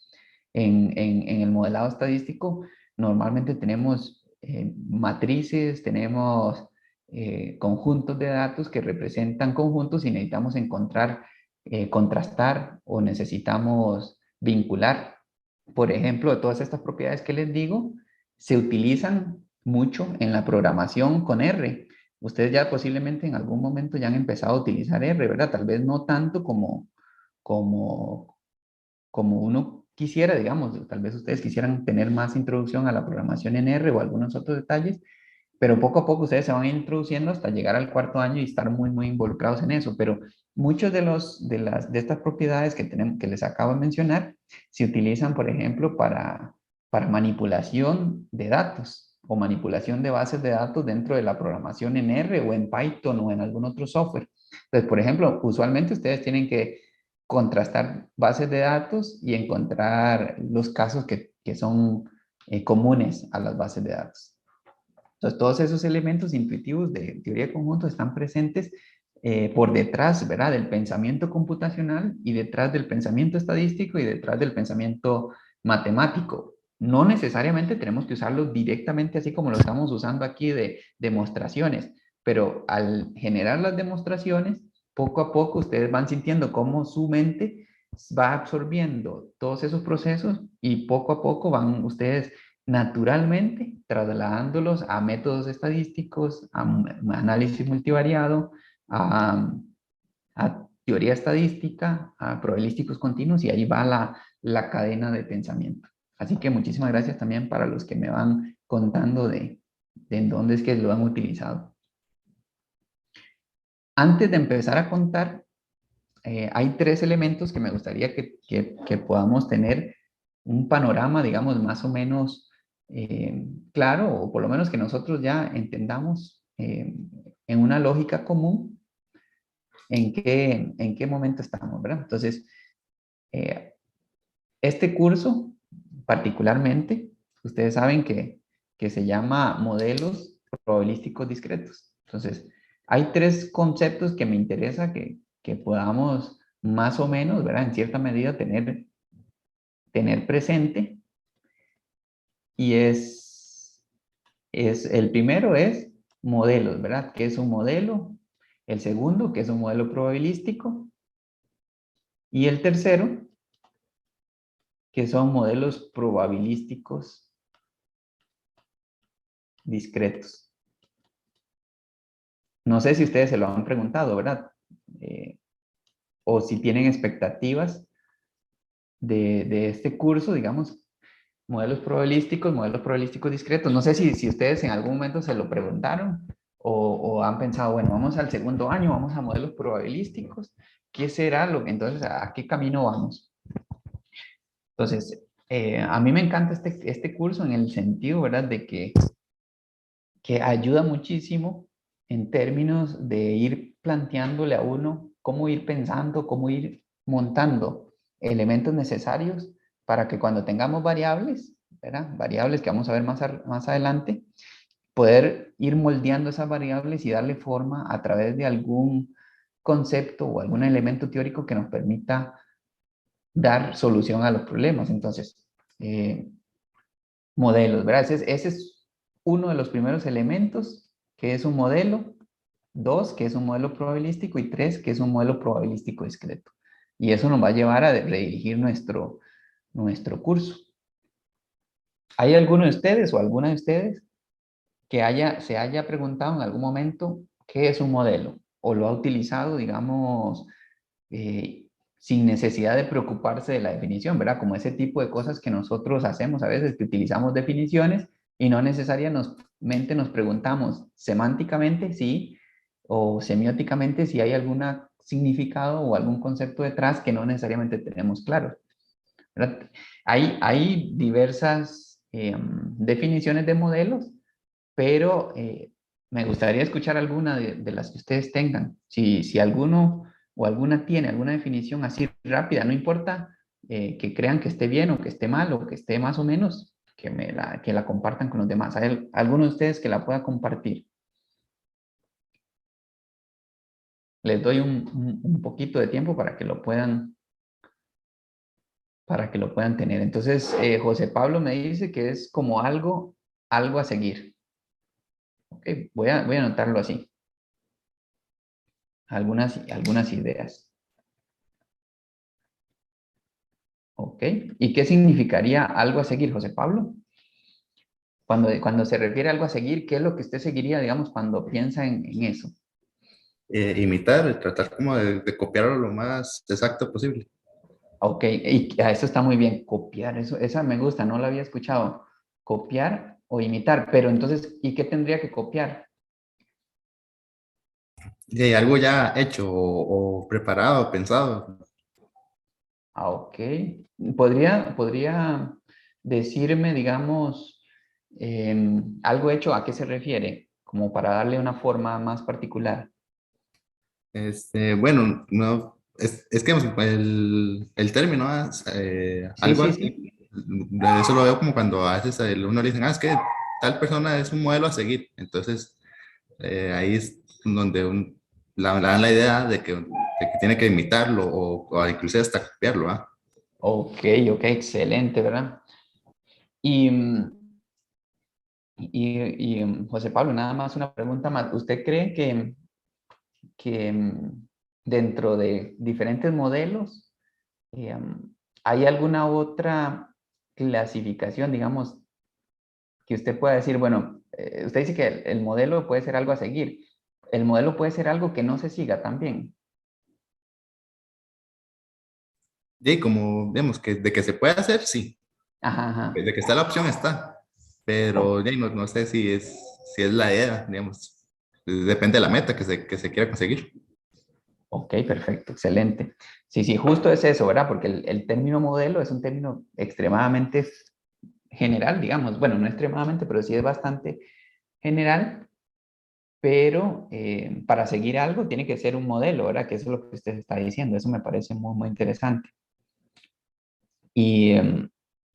En el modelado estadístico, normalmente tenemos matrices, tenemos conjuntos de datos que representan conjuntos y necesitamos encontrar contrastar o necesitamos vincular. Por ejemplo, todas estas propiedades que les digo se utilizan mucho en la programación con R. Ustedes ya posiblemente en algún momento ya han empezado a utilizar R, ¿verdad? Tal vez no tanto como uno quisiera, digamos. Tal vez ustedes quisieran tener más introducción a la programación en R o algunos otros detalles, pero poco a poco ustedes se van introduciendo hasta llegar al cuarto año y estar muy, muy involucrados en eso. Pero muchos de estas propiedades que les acabo de mencionar se utilizan, por ejemplo, para manipulación de datos o manipulación de bases de datos dentro de la programación en R o en Python o en algún otro software. Entonces, por ejemplo, usualmente ustedes tienen que contrastar bases de datos y encontrar los casos que son comunes a las bases de datos. Entonces, todos esos elementos intuitivos de teoría de conjuntos están presentes por detrás, ¿verdad? Del pensamiento computacional y detrás del pensamiento estadístico y detrás del pensamiento matemático. No necesariamente tenemos que usarlos directamente así como lo estamos usando aquí de demostraciones, pero al generar las demostraciones, poco a poco ustedes van sintiendo cómo su mente va absorbiendo todos esos procesos y poco a poco van ustedes naturalmente trasladándolos a métodos estadísticos, a análisis multivariado, a teoría estadística, a probabilísticos continuos, y ahí va la cadena de pensamiento. Así que muchísimas gracias también para los que me van contando de en dónde es que lo han utilizado. Antes de empezar a contar, hay tres elementos que me gustaría que podamos tener un panorama, digamos, más o menos claro, o por lo menos que nosotros ya entendamos en una lógica común en qué momento estamos, ¿verdad? Entonces, este curso particularmente, ustedes saben que se llama modelos probabilísticos discretos. Entonces, hay tres conceptos que me interesa que podamos más o menos, ¿verdad? En cierta medida tener presente, y el primero es modelos, ¿verdad? ¿Qué es un modelo? El segundo, ¿qué es un modelo probabilístico? Y el tercero, que son modelos probabilísticos discretos. No sé si ustedes se lo han preguntado, ¿verdad? O si tienen expectativas de este curso, digamos, modelos probabilísticos discretos. No sé si ustedes en algún momento se lo preguntaron o han pensado, bueno, vamos al segundo año, vamos a modelos probabilísticos. ¿Qué será lo que entonces, a qué camino vamos? Entonces, a mí me encanta este curso en el sentido, ¿verdad? De que ayuda muchísimo en términos de ir planteándole a uno cómo ir pensando, cómo ir montando elementos necesarios para que cuando tengamos variables, ¿verdad? Variables que vamos a ver más adelante, poder ir moldeando esas variables y darle forma a través de algún concepto o algún elemento teórico que nos permita dar solución a los problemas. Entonces, modelos, ¿verdad? Ese es uno de los primeros elementos, que es un modelo. Dos, que es un modelo probabilístico. Y tres, que es un modelo probabilístico discreto. Y eso nos va a llevar a redirigir nuestro curso. ¿Hay alguno de ustedes o alguna de ustedes que se haya preguntado en algún momento qué es un modelo? O lo ha utilizado, digamos, sin necesidad de preocuparse de la definición, ¿verdad? Como ese tipo de cosas que nosotros hacemos a veces, que utilizamos definiciones y no necesariamente nos preguntamos semánticamente sí o semióticamente si hay alguna significado o algún concepto detrás que no necesariamente tenemos claro, ¿verdad? Hay diversas definiciones de modelos, pero me gustaría escuchar alguna de las que ustedes tengan. Si alguno o alguna tiene alguna definición así rápida, no importa que crean que esté bien o que esté mal o que esté más o menos, que la compartan con los demás. ¿Hay alguno de ustedes que la pueda compartir? Les doy un poquito de tiempo para que lo puedan tener. Entonces, José Pablo me dice que es como algo a seguir. Ok, voy a anotarlo así. Algunas ideas. Ok, ¿y qué significaría algo a seguir, José Pablo? Cuando se refiere a algo a seguir, ¿qué es lo que usted seguiría, digamos, cuando piensa en eso? Imitar, tratar como de copiarlo lo más exacto posible. Ok, y eso está muy bien, copiar, esa me gusta, no la había escuchado. Copiar o imitar, pero entonces, ¿y qué tendría que copiar? Y algo ya hecho o preparado, pensado. Ah, ok. ¿Podría decirme, digamos, algo hecho a qué se refiere? Como para darle una forma más particular. Bueno, no, es que el término, Sí, algo sí, así, sí. eso lo veo como cuando a veces uno le dicen, es que tal persona es un modelo a seguir. Entonces, ahí es donde le dan la idea de que tiene que imitarlo o inclusive hasta copiarlo, ¿ah? Ok, ok, excelente, ¿verdad? Y, José Pablo, nada más una pregunta más. ¿Usted cree que dentro de diferentes modelos hay alguna otra clasificación, digamos, que usted pueda decir, bueno, usted dice que el modelo puede ser algo a seguir, el modelo puede ser algo que no se siga también? Y como, digamos, que de que se puede hacer, sí. Ajá, ajá. De que está la opción, está. Pero ya, no sé si es la idea, digamos. Depende de la meta que se quiera conseguir. Ok, perfecto, excelente. Sí, sí, justo es eso, ¿verdad? Porque el término modelo es un término extremadamente general, digamos. Bueno, no extremadamente, pero sí es bastante general. Pero para seguir algo tiene que ser un modelo, ¿verdad? Que eso es lo que usted está diciendo. Eso me parece muy, muy interesante. Y,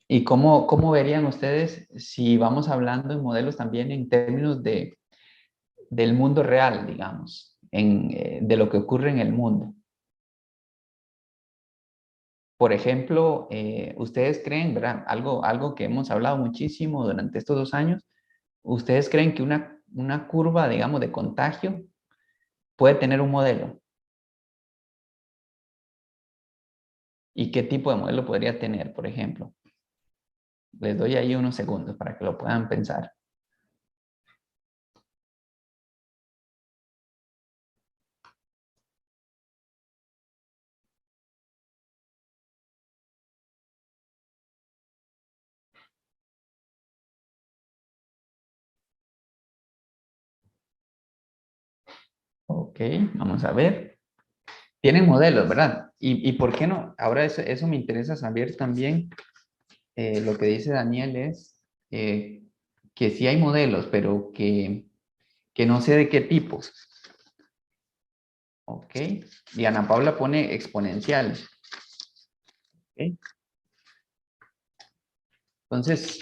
¿y cómo verían ustedes si vamos hablando en modelos también en términos del mundo real, digamos, de lo que ocurre en el mundo? Por ejemplo, ustedes creen, ¿verdad? Algo que hemos hablado muchísimo durante estos 2 años, ¿ustedes creen que una curva, digamos, de contagio puede tener un modelo? ¿Y qué tipo de modelo podría tener, por ejemplo? Les doy ahí unos segundos para que lo puedan pensar. Ok, vamos a ver. Tienen modelos, ¿verdad? ¿Y por qué no? Ahora eso me interesa saber también. Lo que dice Daniel es que sí hay modelos, pero que no sé de qué tipos. Ok. Y Ana Paula pone exponenciales. Ok. Entonces,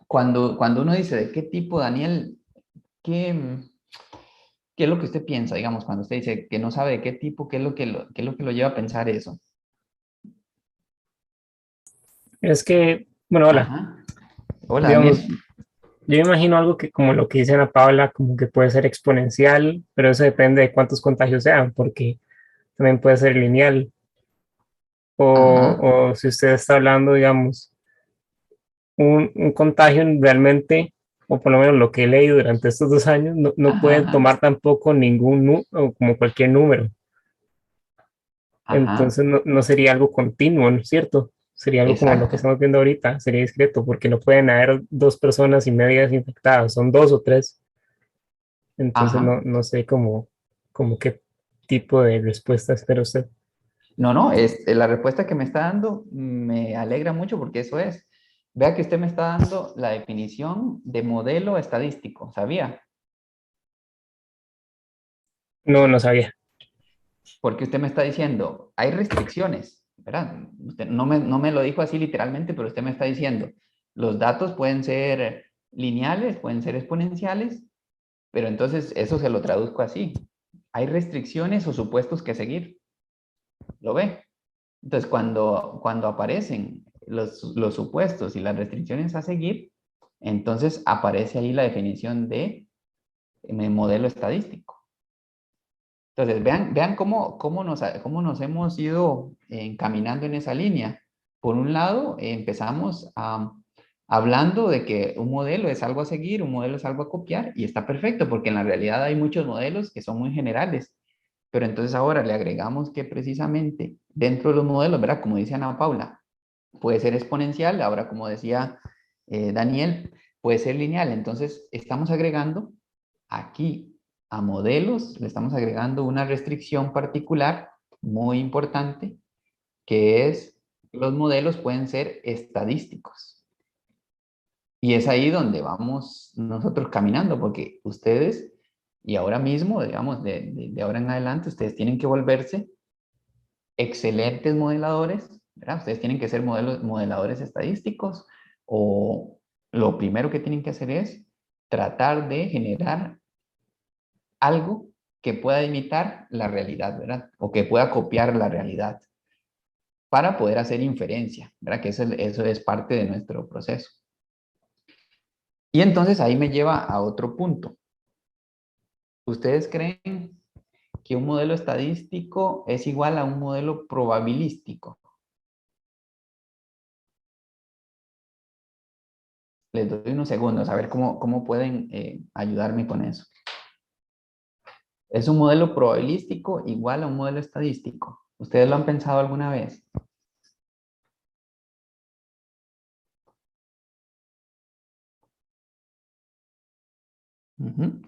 cuando uno dice de qué tipo, Daniel, ¿qué, qué es lo que usted piensa, digamos, cuando usted dice que no sabe de qué tipo, qué es lo que lo lleva a pensar eso? Es que, bueno, hola, Ajá. Hola, digamos, Daniel. yo imagino algo que como lo que dice Ana Paula, como que puede ser exponencial, pero eso depende de cuántos contagios sean, porque también puede ser lineal. Ajá. O si usted está hablando, digamos, un contagio realmente, o por lo menos lo que he leído durante estos 2 años, no Ajá, puede ajá. tomar tampoco o como cualquier número. Ajá. Entonces no sería algo continuo, ¿no es cierto? Sería algo como lo que Exacto. estamos viendo ahorita, sería discreto, porque no pueden haber 2 personas y medias infectadas, son 2 o 3. Entonces Ajá. no sé cómo como qué tipo de respuesta espera usted. No, no, la respuesta que me está dando me alegra mucho porque eso es. Vea que usted me está dando la definición de modelo estadístico, ¿sabía? No, no sabía. Porque usted me está diciendo, hay restricciones, ¿verdad? Usted no me lo dijo así literalmente, pero usted me está diciendo, los datos pueden ser lineales, pueden ser exponenciales, pero entonces eso se lo traduzco así. Hay restricciones o supuestos que seguir. ¿Lo ve? Entonces, cuando aparecen los supuestos y las restricciones a seguir, entonces aparece ahí la definición de modelo estadístico. Entonces, vean cómo nos hemos ido encaminando en esa línea. Por un lado, empezamos hablando de que un modelo es algo a seguir, un modelo es algo a copiar, y está perfecto, porque en la realidad hay muchos modelos que son muy generales. Pero entonces ahora le agregamos que precisamente dentro de los modelos, ¿verdad? Como dice Ana Paula, puede ser exponencial, ahora como decía Daniel, puede ser lineal. Entonces estamos agregando aquí a modelos, le estamos agregando una restricción particular muy importante, que es los modelos pueden ser estadísticos. Y es ahí donde vamos nosotros caminando, porque ustedes, y ahora mismo, digamos, de ahora en adelante, ustedes tienen que volverse excelentes modeladores, ¿verdad? Ustedes tienen que ser modeladores estadísticos, o lo primero que tienen que hacer es tratar de generar algo que pueda imitar la realidad, ¿verdad? O que pueda copiar la realidad para poder hacer inferencia, ¿verdad? Que eso es parte de nuestro proceso. Y entonces ahí me lleva a otro punto. ¿Ustedes creen que un modelo estadístico es igual a un modelo probabilístico? Les doy unos segundos a ver cómo pueden ayudarme con eso. ¿Es un modelo probabilístico igual a un modelo estadístico? ¿Ustedes lo han pensado alguna vez? Ujú.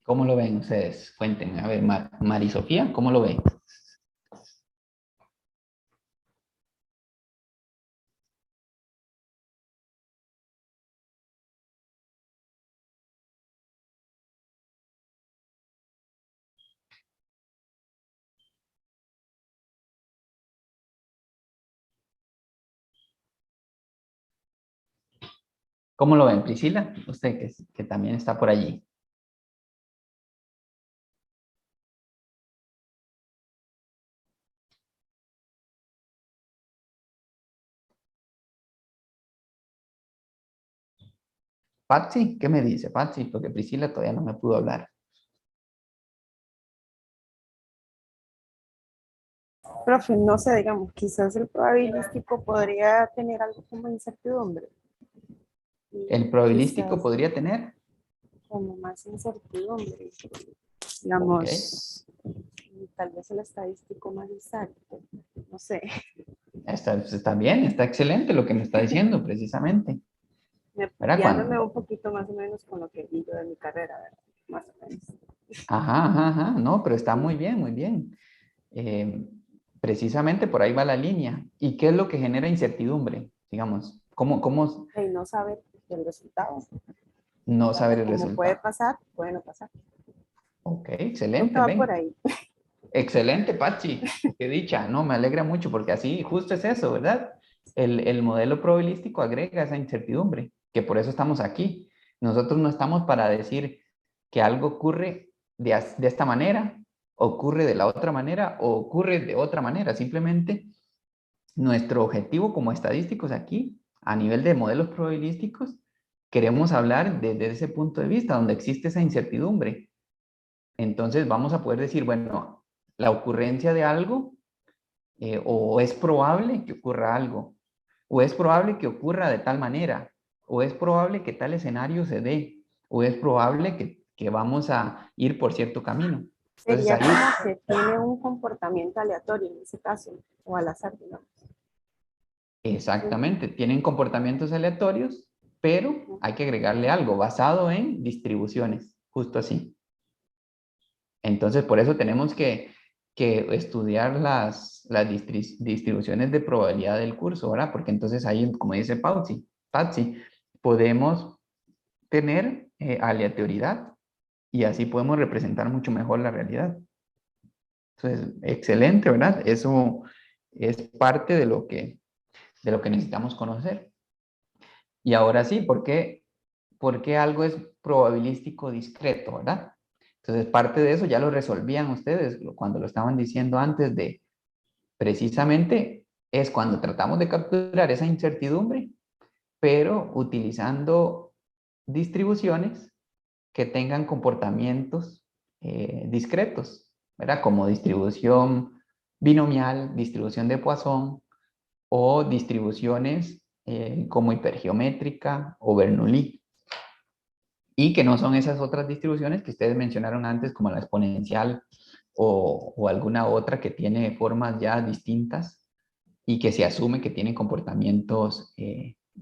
¿Cómo lo ven ustedes? Cuéntenme. A ver, Mari Sofía, ¿cómo lo ven? ¿Cómo lo ven, Priscila? Usted que también está por allí. Patsy, ¿qué me dice Patsy? Porque Priscila todavía no me pudo hablar. Profe, no sé, digamos, quizás el probabilístico podría tener algo como incertidumbre. ¿El Y probabilístico quizás podría tener? como más incertidumbre. Ok. Digamos, tal vez el estadístico más exacto. No sé. Está bien, está excelente lo que me está diciendo precisamente. ¿Verdad? Guiándome un poquito más o menos con lo que vi yo de mi carrera, ¿verdad? Más o menos. Ajá, ajá, ajá. No, pero está muy bien, muy bien. Precisamente por ahí va la línea. ¿Y qué es lo que genera incertidumbre? Digamos, ¿cómo Y no saber el resultado, no saber ¿verdad? el Como puede resultado? pasar, puede no pasar. Ok, Creo que excelente, va por ven. ahí. Excelente, Pachi. Qué dicha. No, me alegra mucho porque así justo es eso, ¿verdad? El modelo probabilístico agrega esa incertidumbre, que por eso estamos aquí. Nosotros no estamos para decir que algo ocurre de esta manera, ocurre de la otra manera o ocurre de otra manera. Simplemente nuestro objetivo como estadísticos aquí, a nivel de modelos probabilísticos, queremos hablar desde ese punto de vista, donde existe esa incertidumbre. Entonces vamos a poder decir, bueno, la ocurrencia de algo, o es probable que ocurra algo, o es probable que ocurra de tal manera, o es probable que tal escenario se dé, o es probable que vamos a ir por cierto camino. Entonces Sería ahí, como que tiene un comportamiento aleatorio en ese caso, o al azar, digamos. Exactamente, tienen comportamientos aleatorios, pero hay que agregarle algo basado en distribuciones, justo así. Entonces, por eso tenemos que estudiar las distribuciones de probabilidad del curso, ¿verdad? Porque entonces ahí, como dice Patsy, podemos tener aleatoriedad y así podemos representar mucho mejor la realidad. Entonces, excelente, ¿verdad? Eso es parte de lo que necesitamos conocer. Y ahora sí, ¿por qué algo es probabilístico discreto, verdad? Entonces, parte de eso ya lo resolvían ustedes cuando lo estaban diciendo antes de, precisamente, es cuando tratamos de capturar esa incertidumbre, pero utilizando distribuciones que tengan comportamientos discretos, ¿verdad? Como distribución binomial, distribución de Poisson o distribuciones como hipergeométrica o Bernoulli. Y que no son esas otras distribuciones que ustedes mencionaron antes, como la exponencial o alguna otra que tiene formas ya distintas y que se asume que tienen comportamientos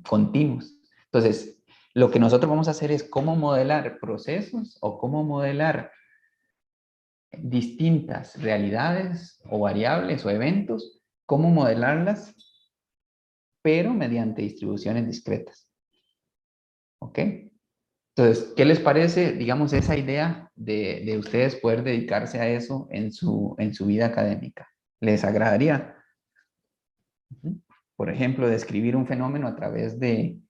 continuos. Entonces, lo que nosotros vamos a hacer es cómo modelar procesos o cómo modelar distintas realidades o variables o eventos, cómo modelarlas, pero mediante distribuciones discretas. ¿Ok? Entonces, ¿qué les parece, digamos, esa idea de ustedes poder dedicarse a eso en su vida académica? ¿Les agradaría? Por ejemplo, describir un fenómeno a través de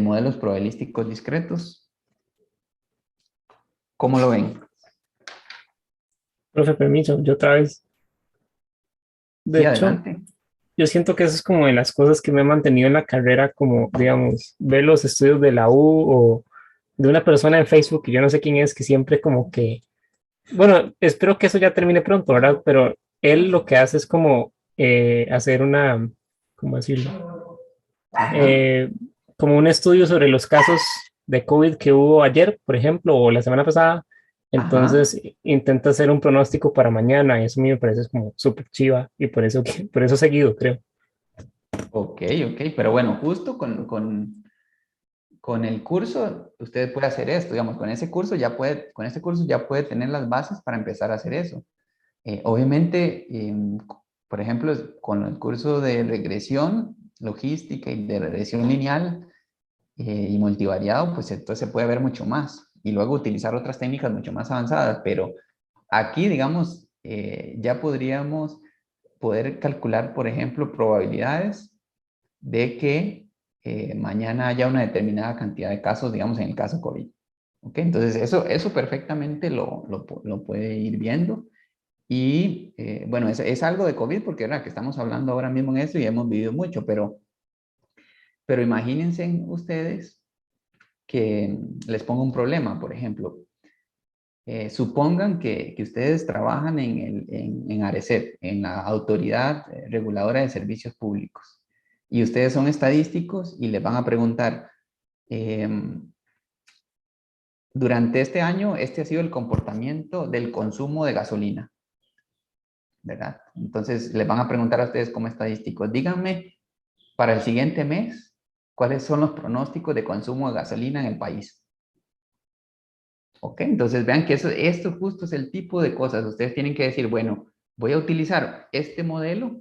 modelos probabilísticos discretos. ¿Cómo lo ven? Profe, permiso, yo otra vez. De Sí, hecho, adelante. yo siento que eso es como de las cosas que me han mantenido en la carrera, como, digamos, ver los estudios de la U o de una persona en Facebook, que yo no sé quién es, que siempre como que, bueno, espero que eso ya termine pronto, ¿verdad? Pero él lo que hace es como hacer una, ¿cómo decirlo? Ajá. Como un estudio sobre los casos de COVID que hubo ayer, por ejemplo, o la semana pasada. Ajá. Entonces intenta hacer un pronóstico para mañana y eso a mí me parece como súper chiva y por eso seguido, creo. Ok, pero bueno, justo con el curso, usted puede hacer esto, digamos, con ese curso ya puede tener las bases para empezar a hacer eso. Obviamente, por ejemplo, con el curso de regresión logística y de regresión lineal y multivariado, pues entonces se puede ver mucho más y luego utilizar otras técnicas mucho más avanzadas, pero aquí, digamos, ya podríamos poder calcular, por ejemplo, probabilidades de que mañana haya una determinada cantidad de casos, digamos, en el caso COVID. ¿Ok? Entonces, eso perfectamente lo puede ir viendo. Y bueno, es algo de COVID porque ¿verdad? Que estamos hablando ahora mismo en eso y hemos vivido mucho, pero imagínense ustedes que les ponga un problema, por ejemplo. Supongan que ustedes trabajan en ARECEP, en la Autoridad Reguladora de Servicios Públicos, y ustedes son estadísticos y les van a preguntar, durante este año, este ha sido el comportamiento del consumo de gasolina, ¿verdad? Entonces, les van a preguntar a ustedes como estadísticos, díganme para el siguiente mes, ¿cuáles son los pronósticos de consumo de gasolina en el país? ¿Ok? Entonces vean que esto justo es el tipo de cosas. Ustedes tienen que decir, bueno, voy a utilizar este modelo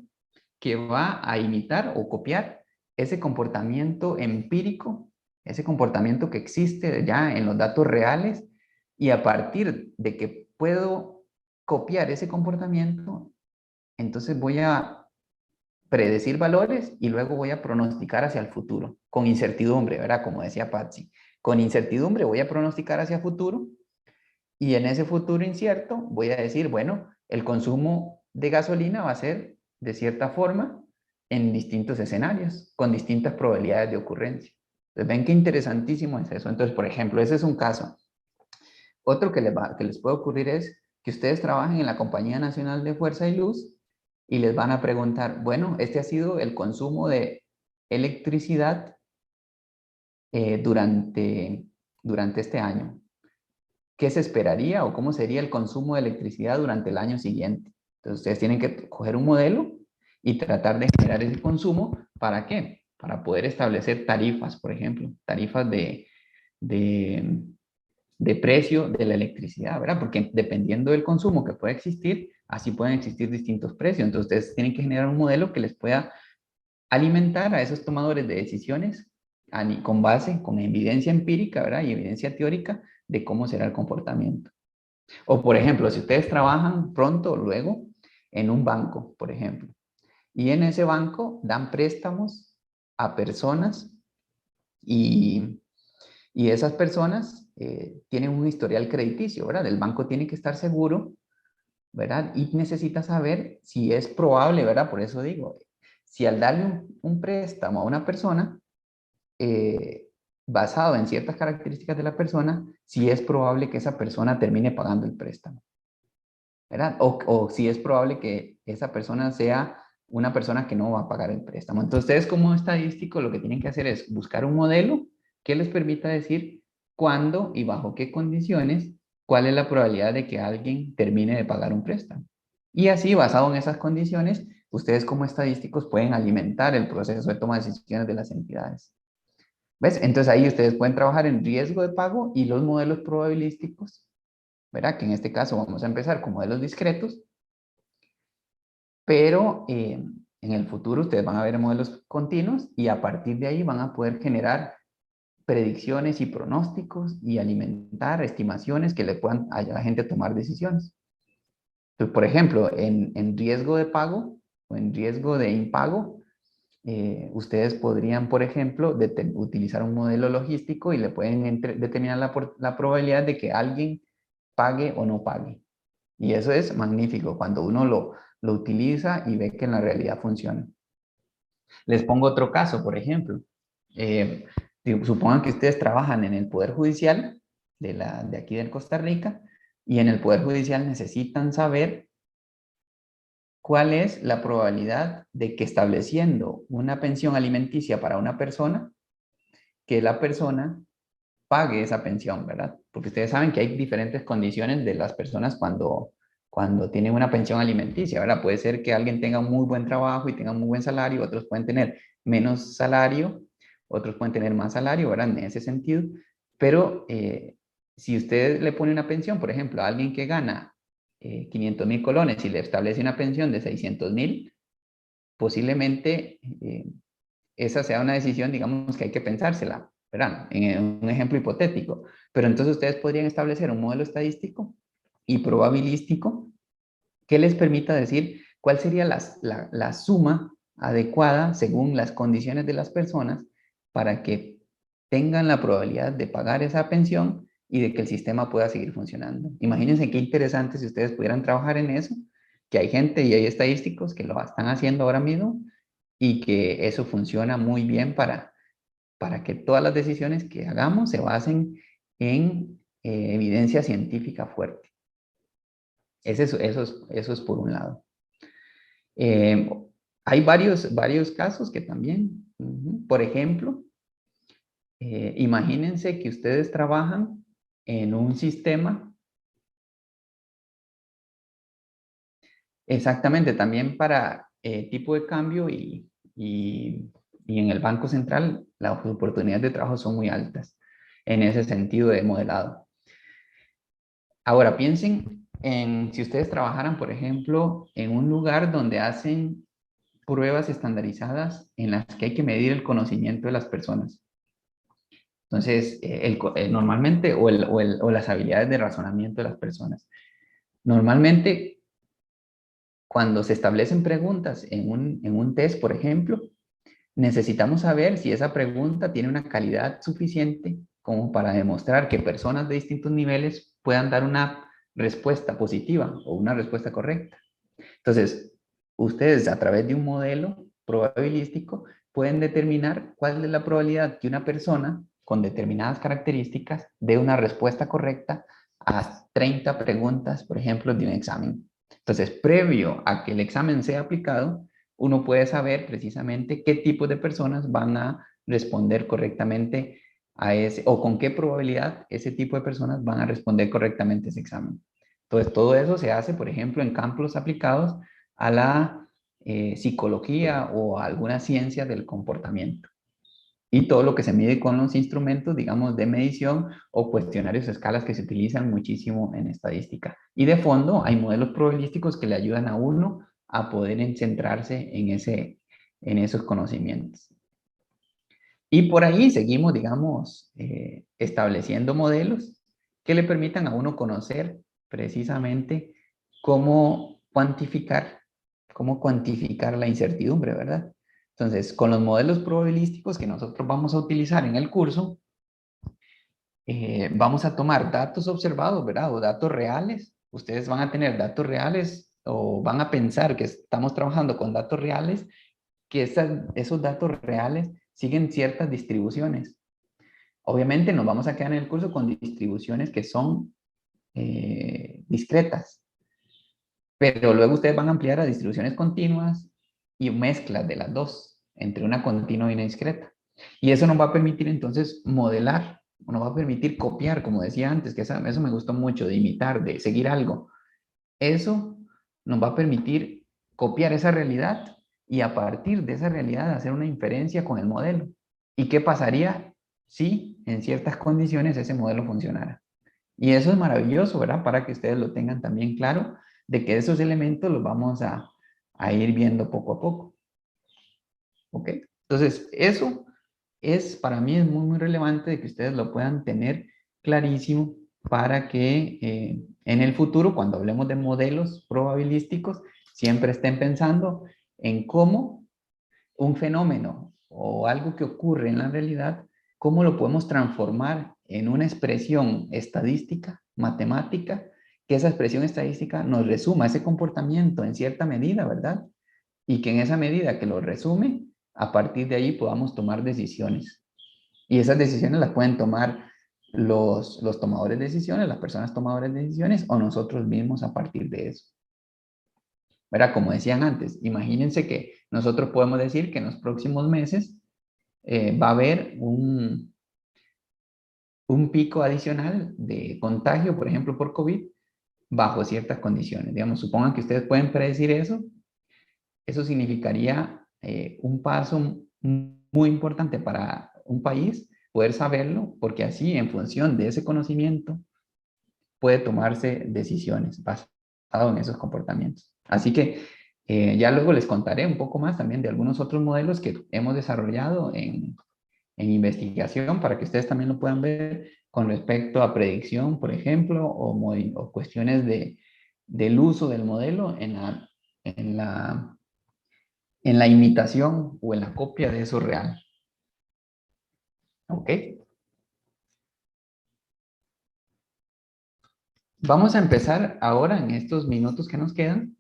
que va a imitar o copiar ese comportamiento empírico, ese comportamiento que existe ya en los datos reales, y a partir de que puedo copiar ese comportamiento, entonces voy a predecir valores y luego voy a pronosticar hacia el futuro, con incertidumbre, ¿verdad? Como decía Patsy. Con incertidumbre voy a pronosticar hacia el futuro y en ese futuro incierto voy a decir, bueno, el consumo de gasolina va a ser de cierta forma en distintos escenarios, con distintas probabilidades de ocurrencia. Entonces, ven qué interesantísimo es eso. Entonces, por ejemplo, ese es un caso. Otro que les puede ocurrir es que ustedes trabajen en la Compañía Nacional de Fuerza y Luz y les van a preguntar, bueno, este ha sido el consumo de electricidad durante este año. ¿Qué se esperaría o cómo sería el consumo de electricidad durante el año siguiente? Entonces, ustedes tienen que coger un modelo y tratar de generar ese consumo. ¿Para qué? Para poder establecer tarifas, por ejemplo, tarifas de precio de la electricidad, ¿verdad? Porque dependiendo del consumo que pueda existir, así pueden existir distintos precios. Entonces, ustedes tienen que generar un modelo que les pueda alimentar a esos tomadores de decisiones con base, con evidencia empírica, ¿verdad? Y evidencia teórica de cómo será el comportamiento. O, por ejemplo, si ustedes trabajan pronto o luego en un banco, por ejemplo, y en ese banco dan préstamos a personas y esas personas tienen un historial crediticio, ¿verdad? El banco tiene que estar seguro, ¿verdad? Y necesita saber si es probable, ¿verdad? Por eso digo, si al darle un préstamo a una persona, basado en ciertas características de la persona, si es probable que esa persona termine pagando el préstamo, ¿verdad? O si es probable que esa persona sea una persona que no va a pagar el préstamo. Entonces, ustedes como estadístico lo que tienen que hacer es buscar un modelo que les permita decir cuándo y bajo qué condiciones, cuál es la probabilidad de que alguien termine de pagar un préstamo. Y así, basado en esas condiciones, ustedes como estadísticos pueden alimentar el proceso de toma de decisiones de las entidades. ¿Ves? Entonces ahí ustedes pueden trabajar en riesgo de pago y los modelos probabilísticos, ¿verdad? Que en este caso vamos a empezar con modelos discretos, pero en el futuro ustedes van a ver modelos continuos y a partir de ahí van a poder generar predicciones y pronósticos y alimentar estimaciones que le puedan a la gente tomar decisiones. Entonces, por ejemplo, en riesgo de pago o en riesgo de impago, ustedes podrían, por ejemplo, utilizar un modelo logístico y le pueden determinar la probabilidad de que alguien pague o no pague. Y eso es magnífico cuando uno lo utiliza y ve que en la realidad funciona. Les pongo otro caso, por ejemplo. Supongan que ustedes trabajan en el Poder Judicial de aquí de Costa Rica y en el Poder Judicial necesitan saber cuál es la probabilidad de que estableciendo una pensión alimenticia para una persona, que la persona pague esa pensión, ¿verdad? Porque ustedes saben que hay diferentes condiciones de las personas cuando tienen una pensión alimenticia, ¿verdad? Puede ser que alguien tenga un muy buen trabajo y tenga un muy buen salario, otros pueden tener menos salario, otros pueden tener más salario, ¿verdad? En ese sentido. Pero si usted le pone una pensión, por ejemplo, a alguien que gana 500,000 colones y le establece una pensión de 600,000, posiblemente esa sea una decisión, digamos, que hay que pensársela, ¿verdad? En un ejemplo hipotético. Pero entonces ustedes podrían establecer un modelo estadístico y probabilístico que les permita decir cuál sería la suma adecuada según las condiciones de las personas para que tengan la probabilidad de pagar esa pensión y de que el sistema pueda seguir funcionando. Imagínense qué interesante si ustedes pudieran trabajar en eso, que hay gente y hay estadísticos que lo están haciendo ahora mismo y que eso funciona muy bien para que todas las decisiones que hagamos se basen en evidencia científica fuerte. Eso es por un lado. Hay varios casos que también, por ejemplo, imagínense que ustedes trabajan en un sistema, exactamente, también para tipo de cambio y en el Banco Central las oportunidades de trabajo son muy altas en ese sentido de modelado. Ahora piensen en si ustedes trabajaran, por ejemplo, en un lugar donde hacen pruebas estandarizadas en las que hay que medir el conocimiento de las personas. Entonces, normalmente, o las habilidades de razonamiento de las personas. Normalmente, cuando se establecen preguntas en un test, por ejemplo, necesitamos saber si esa pregunta tiene una calidad suficiente como para demostrar que personas de distintos niveles puedan dar una respuesta positiva o una respuesta correcta. Entonces, ustedes a través de un modelo probabilístico pueden determinar cuál es la probabilidad que una persona con determinadas características dé una respuesta correcta a 30 preguntas, por ejemplo, de un examen. Entonces, previo a que el examen sea aplicado, uno puede saber precisamente qué tipo de personas van a responder correctamente a ese, o con qué probabilidad ese tipo de personas van a responder correctamente ese examen. Entonces, todo eso se hace, por ejemplo, en campos aplicados a la psicología o alguna ciencia del comportamiento. Y todo lo que se mide con los instrumentos, digamos, de medición o cuestionarios, escalas que se utilizan muchísimo en estadística. Y de fondo hay modelos probabilísticos que le ayudan a uno a poder centrarse en esos conocimientos. Y por ahí seguimos, digamos, estableciendo modelos que le permitan a uno conocer precisamente cómo cuantificar la incertidumbre, ¿verdad? Entonces, con los modelos probabilísticos que nosotros vamos a utilizar en el curso, vamos a tomar datos observados, ¿verdad? O datos reales. Ustedes van a tener datos reales o van a pensar que estamos trabajando con datos reales, que esos datos reales siguen ciertas distribuciones. Obviamente nos vamos a quedar en el curso con distribuciones que son discretas, pero luego ustedes van a ampliar a distribuciones continuas y mezclas de las dos, entre una continua y una discreta. Y eso nos va a permitir entonces modelar, nos va a permitir copiar, como decía antes, que eso me gustó mucho, de imitar, de seguir algo. Eso nos va a permitir copiar esa realidad y a partir de esa realidad hacer una inferencia con el modelo. ¿Y qué pasaría si en ciertas condiciones ese modelo funcionara? Y eso es maravilloso, ¿verdad? Para que ustedes lo tengan también claro, de que esos elementos los vamos a ir viendo poco a poco. ¿Ok? Entonces, eso es, para mí es muy, muy relevante de que ustedes lo puedan tener clarísimo para que en el futuro, cuando hablemos de modelos probabilísticos, siempre estén pensando en cómo un fenómeno o algo que ocurre en la realidad, cómo lo podemos transformar en una expresión estadística, matemática, que esa expresión estadística nos resuma ese comportamiento en cierta medida, ¿verdad? Y que en esa medida que lo resume, a partir de ahí podamos tomar decisiones. Y esas decisiones las pueden tomar los tomadores de decisiones, las personas tomadoras de decisiones o nosotros mismos a partir de eso. ¿Verdad? Como decían antes, imagínense que nosotros podemos decir que en los próximos meses va a haber un pico adicional de contagio, por ejemplo, por COVID, bajo ciertas condiciones. Digamos, supongan que ustedes pueden predecir eso. Eso significaría un paso muy importante para un país poder saberlo, porque así, en función de ese conocimiento, puede tomarse decisiones basadas en esos comportamientos. Así que ya luego les contaré un poco más también de algunos otros modelos que hemos desarrollado en investigación para que ustedes también lo puedan ver con respecto a predicción, por ejemplo, o cuestiones del uso del modelo en la imitación o en la copia de eso real. ¿Ok? Vamos a empezar ahora, en estos minutos que nos quedan,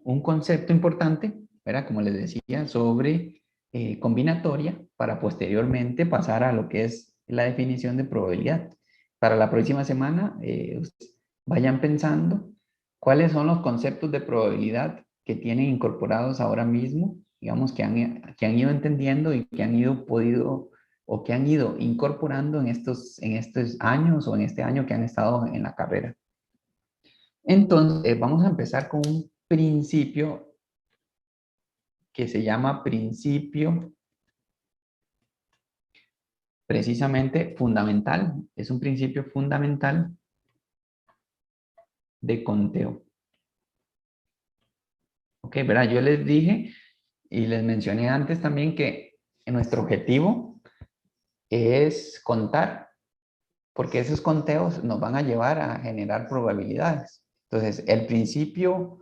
un concepto importante, ¿verdad? Como les decía, sobre combinatoria, para posteriormente pasar a lo que es la definición de probabilidad. Para la próxima semana, vayan pensando cuáles son los conceptos de probabilidad que tienen incorporados ahora mismo, digamos, que han ido entendiendo y que han ido incorporando en estos años o en este año que han estado en la carrera. Entonces, vamos a empezar con un principio que se llama principio precisamente fundamental. Es un principio fundamental de conteo. Ok, ¿verdad? Yo les dije y les mencioné antes también que nuestro objetivo es contar, porque esos conteos nos van a llevar a generar probabilidades. Entonces, el principio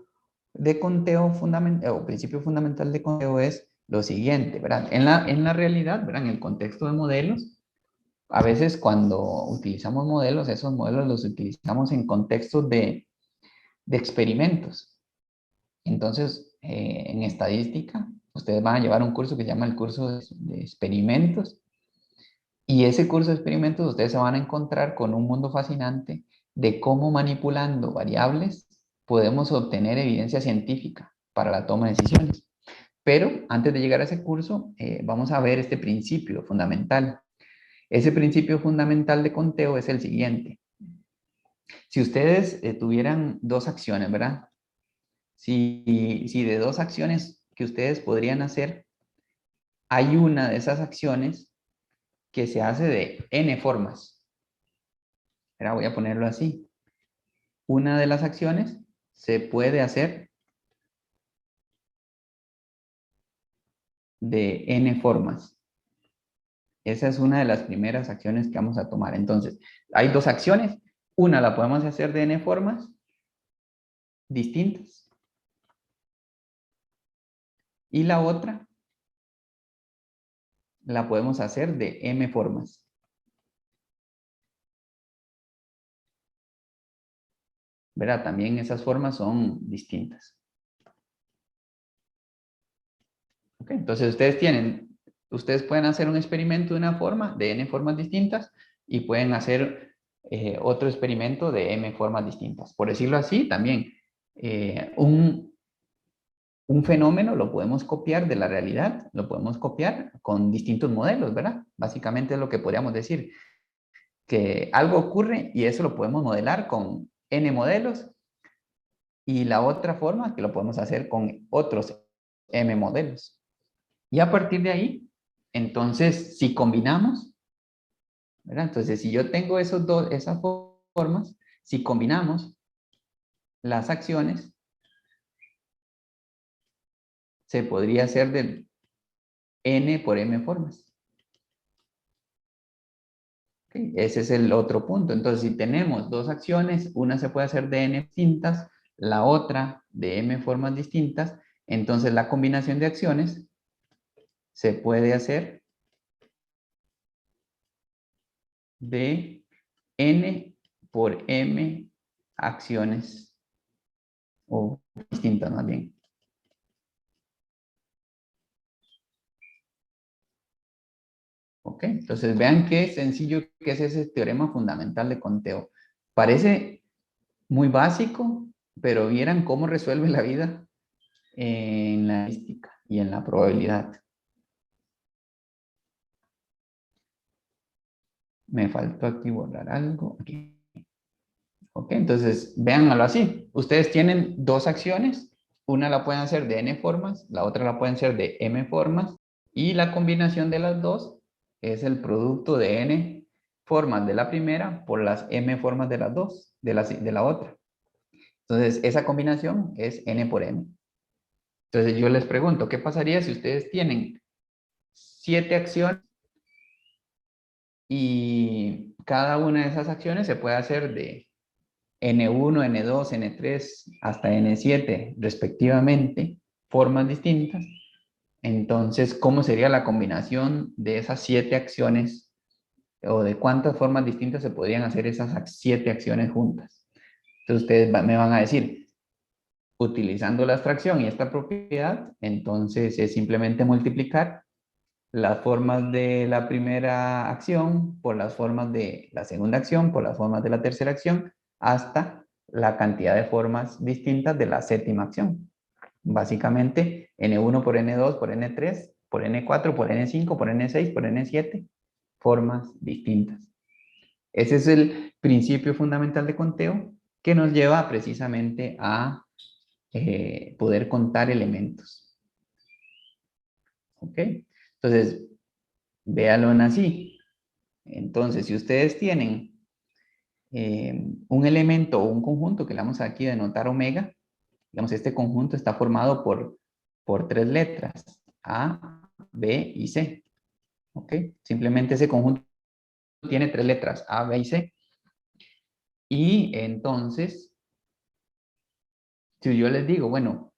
de conteo fundamental, o principio fundamental de conteo es lo siguiente, ¿verdad? En la realidad, ¿verdad? En el contexto de modelos, a veces cuando utilizamos modelos, esos modelos los utilizamos en contextos de experimentos. Entonces, en estadística, ustedes van a llevar un curso que se llama el curso de experimentos. Y ese curso de experimentos ustedes se van a encontrar con un mundo fascinante de cómo manipulando variables podemos obtener evidencia científica para la toma de decisiones. Pero antes de llegar a ese curso, vamos a ver este principio fundamental. Ese principio fundamental de conteo es el siguiente. Si ustedes tuvieran dos acciones, ¿verdad? Si de dos acciones que ustedes podrían hacer, hay una de esas acciones que se hace de n formas. Ahora voy a ponerlo así. Una de las acciones se puede hacer de n formas. Esa es una de las primeras acciones que vamos a tomar. Entonces, hay dos acciones. Una la podemos hacer de n formas distintas. Y la otra la podemos hacer de m formas. ¿Verdad? También esas formas son distintas. ¿Ok? Entonces ustedes pueden hacer un experimento de una forma, de n formas distintas, y pueden hacer otro experimento de m formas distintas. Por decirlo así, también un fenómeno lo podemos copiar de la realidad, lo podemos copiar con distintos modelos, ¿verdad? Básicamente es lo que podríamos decir, que algo ocurre y eso lo podemos modelar con n modelos, y la otra forma que lo podemos hacer con otros m modelos. Y a partir de ahí, entonces, si combinamos, ¿verdad? Entonces, si yo tengo esas formas, si combinamos las acciones, se podría hacer de n por m formas. ¿Okay? Ese es el otro punto. Entonces, si tenemos dos acciones, una se puede hacer de n distintas, la otra de m formas distintas, entonces la combinación de acciones se puede hacer de n por m acciones, o distintas más bien. ¿Ok? Entonces vean qué sencillo que es ese teorema fundamental de conteo. Parece muy básico, pero vieran cómo resuelve la vida en la estadística y en la probabilidad. Me faltó aquí borrar algo. Aquí. Ok, entonces véanlo así. Ustedes tienen dos acciones. Una la pueden hacer de n formas, la otra la pueden hacer de m formas. Y la combinación de las dos es el producto de n formas de la primera por las m formas de las dos, de la otra. Entonces, esa combinación es n por m. Entonces, yo les pregunto, ¿qué pasaría si ustedes tienen 7 acciones y cada una de esas acciones se puede hacer de N1, N2, N3 hasta N7 respectivamente, formas distintas? Entonces, ¿cómo sería la combinación de esas 7 acciones o de cuántas formas distintas se podrían hacer esas 7 acciones juntas? Entonces, ustedes me van a decir, utilizando la abstracción y esta propiedad, entonces es simplemente multiplicar las formas de la primera acción por las formas de la segunda acción, por las formas de la tercera acción, hasta la cantidad de formas distintas de la séptima acción. Básicamente, N1 por N2 por N3, por N4, por N5, por N6, por N7, formas distintas. Ese es el principio fundamental de conteo que nos lleva precisamente a poder contar elementos. ¿Ok? Entonces, véanlo así. Entonces, si ustedes tienen un elemento o un conjunto que le vamos aquí a denotar omega, digamos, este conjunto está formado por 3 letras, A, B y C. ¿Ok? Simplemente ese conjunto tiene 3 letras, A, B y C. Y entonces, si yo les digo, bueno,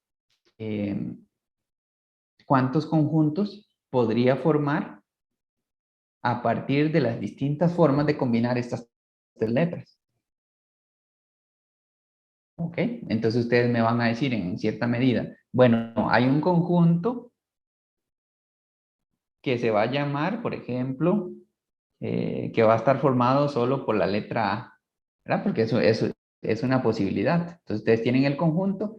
¿cuántos conjuntos podría formar a partir de las distintas formas de combinar estas 3 letras? ¿Ok? Entonces ustedes me van a decir en cierta medida, bueno, hay un conjunto que se va a llamar, por ejemplo, que va a estar formado solo por la letra A, ¿verdad? Porque eso es una posibilidad. Entonces ustedes tienen el conjunto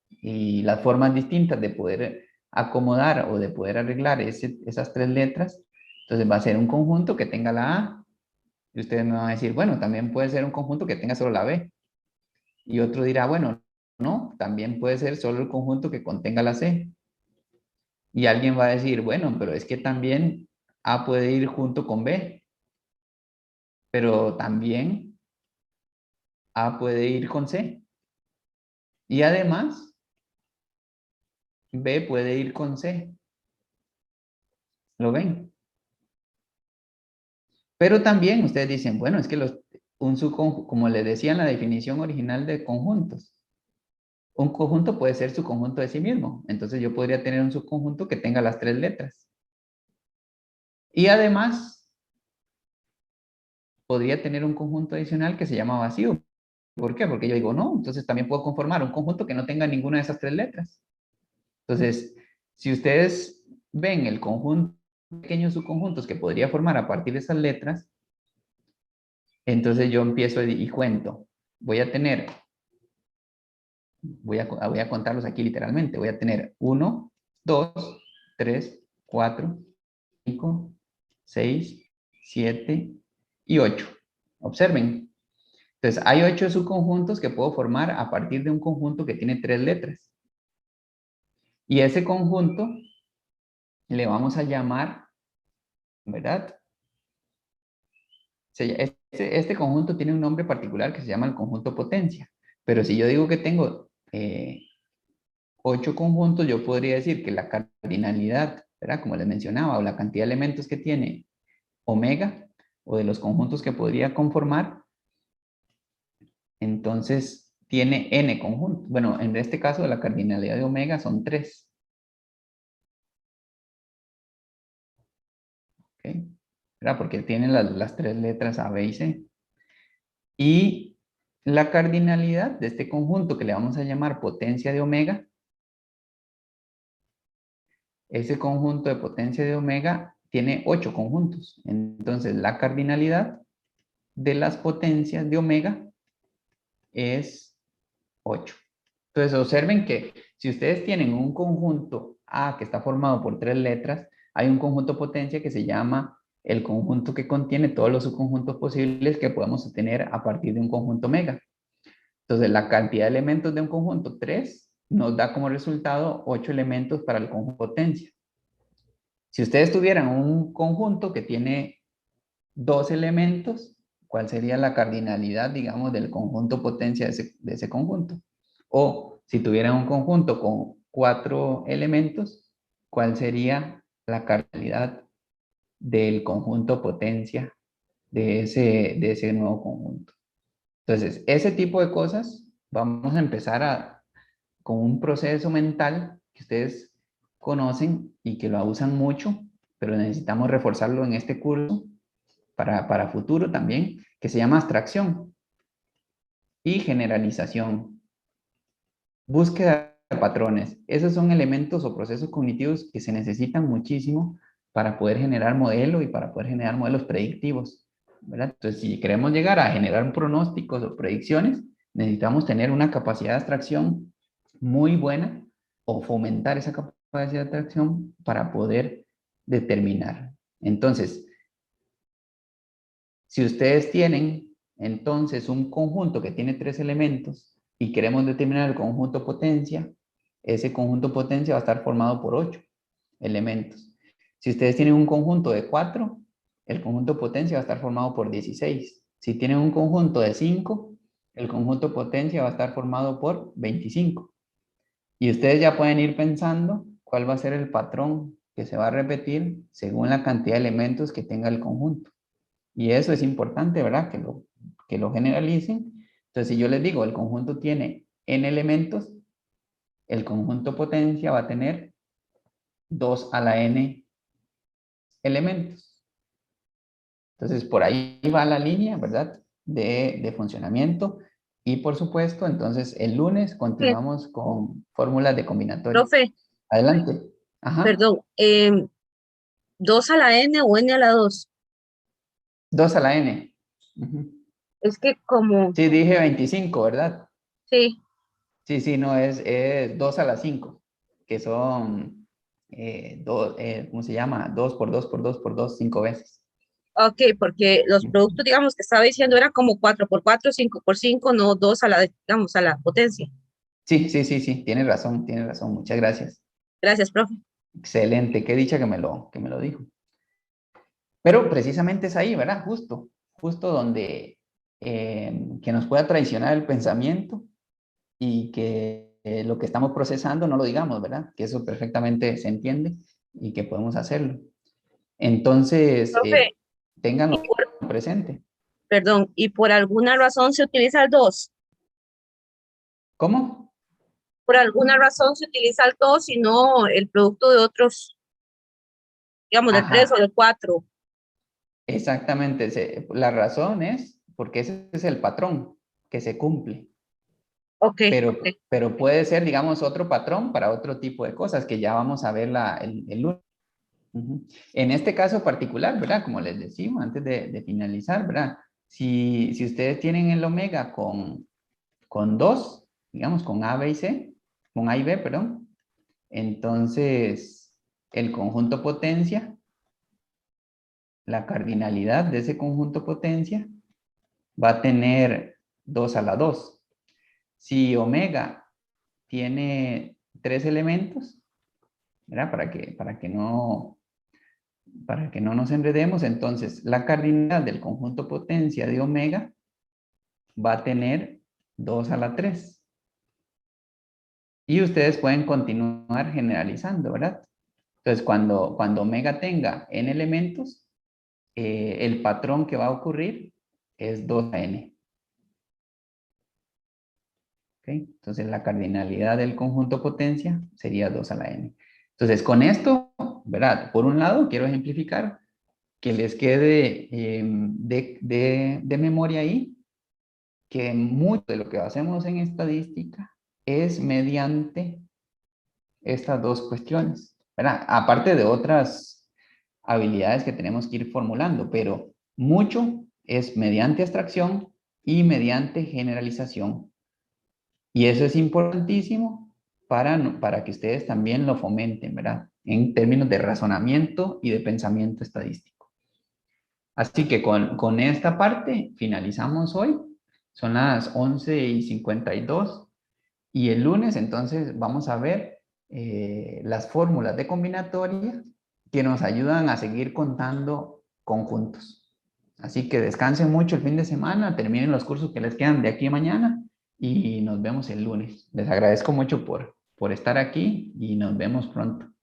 y las formas distintas de poder acomodar o de poder arreglar esas 3 letras. Entonces va a ser un conjunto que tenga la A, y ustedes me van a decir, bueno, también puede ser un conjunto que tenga solo la B. Y otro dirá, bueno, no, también puede ser solo el conjunto que contenga la C. Y alguien va a decir, bueno, pero es que también A puede ir junto con B, pero también A puede ir con C. Y además, B puede ir con C. ¿Lo ven? Pero también ustedes dicen, bueno, es que un subconjunto, como les decía en la definición original de conjuntos, un conjunto puede ser su conjunto de sí mismo. Entonces yo podría tener un subconjunto que tenga las 3 letras. Y además, podría tener un conjunto adicional que se llama vacío. ¿Por qué? Porque yo digo, no, entonces también puedo conformar un conjunto que no tenga ninguna de esas 3 letras. Entonces, si ustedes ven el conjunto, pequeños subconjuntos que podría formar a partir de esas letras, entonces yo empiezo y cuento. Voy a tener, voy a contarlos aquí literalmente. Voy a tener 1, 2, 3, 4, 5, 6, 7 y 8. Observen. Entonces, hay 8 subconjuntos que puedo formar a partir de un conjunto que tiene 3 letras. Y ese conjunto le vamos a llamar, ¿verdad? Este conjunto tiene un nombre particular que se llama el conjunto potencia. Pero si yo digo que tengo 8 conjuntos, yo podría decir que la cardinalidad, ¿verdad? Como les mencionaba, o la cantidad de elementos que tiene omega, o de los conjuntos que podría conformar, entonces tiene n conjuntos. Bueno, en este caso la cardinalidad de omega son 3. ¿Ok? ¿Verdad? Porque tienen las 3 letras A, B y C. Y la cardinalidad de este conjunto que le vamos a llamar potencia de omega, ese conjunto de potencia de omega tiene 8 conjuntos. Entonces la cardinalidad de las potencias de omega es 8. Entonces observen que si ustedes tienen un conjunto A que está formado por 3 letras, hay un conjunto potencia que se llama el conjunto que contiene todos los subconjuntos posibles que podemos obtener a partir de un conjunto omega. Entonces la cantidad de elementos de un conjunto 3 nos da como resultado 8 elementos para el conjunto potencia. Si ustedes tuvieran un conjunto que tiene 2 elementos, ¿cuál sería la cardinalidad, digamos, del conjunto potencia de ese conjunto? O si tuvieran un conjunto con 4 elementos, ¿cuál sería la cardinalidad del conjunto potencia de ese nuevo conjunto? Entonces, ese tipo de cosas, vamos a empezar con un proceso mental que ustedes conocen y que lo usan mucho, pero necesitamos reforzarlo en este curso para futuro también, que se llama abstracción y generalización. Búsqueda de patrones. Esos son elementos o procesos cognitivos que se necesitan muchísimo para poder generar modelos y para poder generar modelos predictivos, ¿verdad? Entonces, si queremos llegar a generar pronósticos o predicciones, necesitamos tener una capacidad de abstracción muy buena o fomentar esa capacidad de abstracción para poder determinar. Entonces, si ustedes tienen entonces un conjunto que tiene 3 elementos y queremos determinar el conjunto potencia, ese conjunto potencia va a estar formado por 8 elementos. Si ustedes tienen un conjunto de 4, el conjunto potencia va a estar formado por 16. Si tienen un conjunto de 5, el conjunto potencia va a estar formado por 25. Y ustedes ya pueden ir pensando cuál va a ser el patrón que se va a repetir según la cantidad de elementos que tenga el conjunto. Y eso es importante, ¿verdad? Que lo generalicen. Entonces, si yo les digo, el conjunto tiene n elementos, el conjunto potencia va a tener 2 a la n elementos. Entonces, por ahí va la línea, ¿verdad? De funcionamiento. Y por supuesto, entonces, el lunes continuamos con fórmulas de combinatoria. Profe, Adelante. Ajá. perdón, 2 a la n o n a la 2. 2 a la n. Ujú. Es que como, Sí, dije 25, ¿verdad? sí, Sí, no, es 2 a la 5, que son, ¿cómo se llama? 2 por 2 por 2 por 2, 5 veces. ok, porque los productos, digamos, que estaba diciendo era como 4 por 4, 5 por 5, no 2 a la, digamos, a la potencia. Sí, tienes razón, muchas gracias. Gracias, profe. Excelente, qué dicha que me lo dijo. Pero precisamente es ahí, ¿verdad? Justo donde que nos pueda traicionar el pensamiento y que lo que estamos procesando no lo digamos, ¿verdad? Que eso perfectamente se entiende y que podemos hacerlo. Entonces, Profe, y ténganlo por, presente. perdón, y por alguna razón se utiliza el 2. ¿Cómo? Por alguna razón se utiliza el 2 y no el producto de otros, digamos, del 3 o Ajá, del 4. exactamente. La razón es porque ese es el patrón que se cumple. Ok, Pero, ok. pero puede ser, digamos, otro patrón para otro tipo de cosas que ya vamos a ver el lunes. Ujú. En este caso particular, ¿verdad? Como les decimos antes de finalizar, ¿verdad? Si ustedes tienen el omega con 2, digamos, con A, B y C, con A y B, perdón, entonces el conjunto potencia, la cardinalidad de ese conjunto potencia va a tener 2 a la 2. Si omega tiene 3 elementos, ¿verdad? Para que no nos enredemos, entonces la cardinalidad del conjunto potencia de omega va a tener 2 a la 3. Y ustedes pueden continuar generalizando, ¿verdad? Entonces, cuando omega tenga n elementos, el patrón que va a ocurrir es 2 a n. ¿Okay? Entonces, la cardinalidad del conjunto potencia sería 2 a la n. Entonces, con esto, ¿verdad? Por un lado, quiero ejemplificar que les quede de memoria ahí que mucho de lo que hacemos en estadística es mediante estas dos cuestiones, ¿verdad? Aparte de otras habilidades que tenemos que ir formulando, pero mucho es mediante abstracción y mediante generalización. Y eso es importantísimo para que ustedes también lo fomenten, ¿verdad? En términos de razonamiento y de pensamiento estadístico. Así que con esta parte finalizamos hoy. Son las 11:52 y el lunes entonces vamos a ver las fórmulas de combinatoria que nos ayudan a seguir contando conjuntos. Así que descansen mucho el fin de semana, terminen los cursos que les quedan de aquí a mañana y nos vemos el lunes. Les agradezco mucho por estar aquí y nos vemos pronto.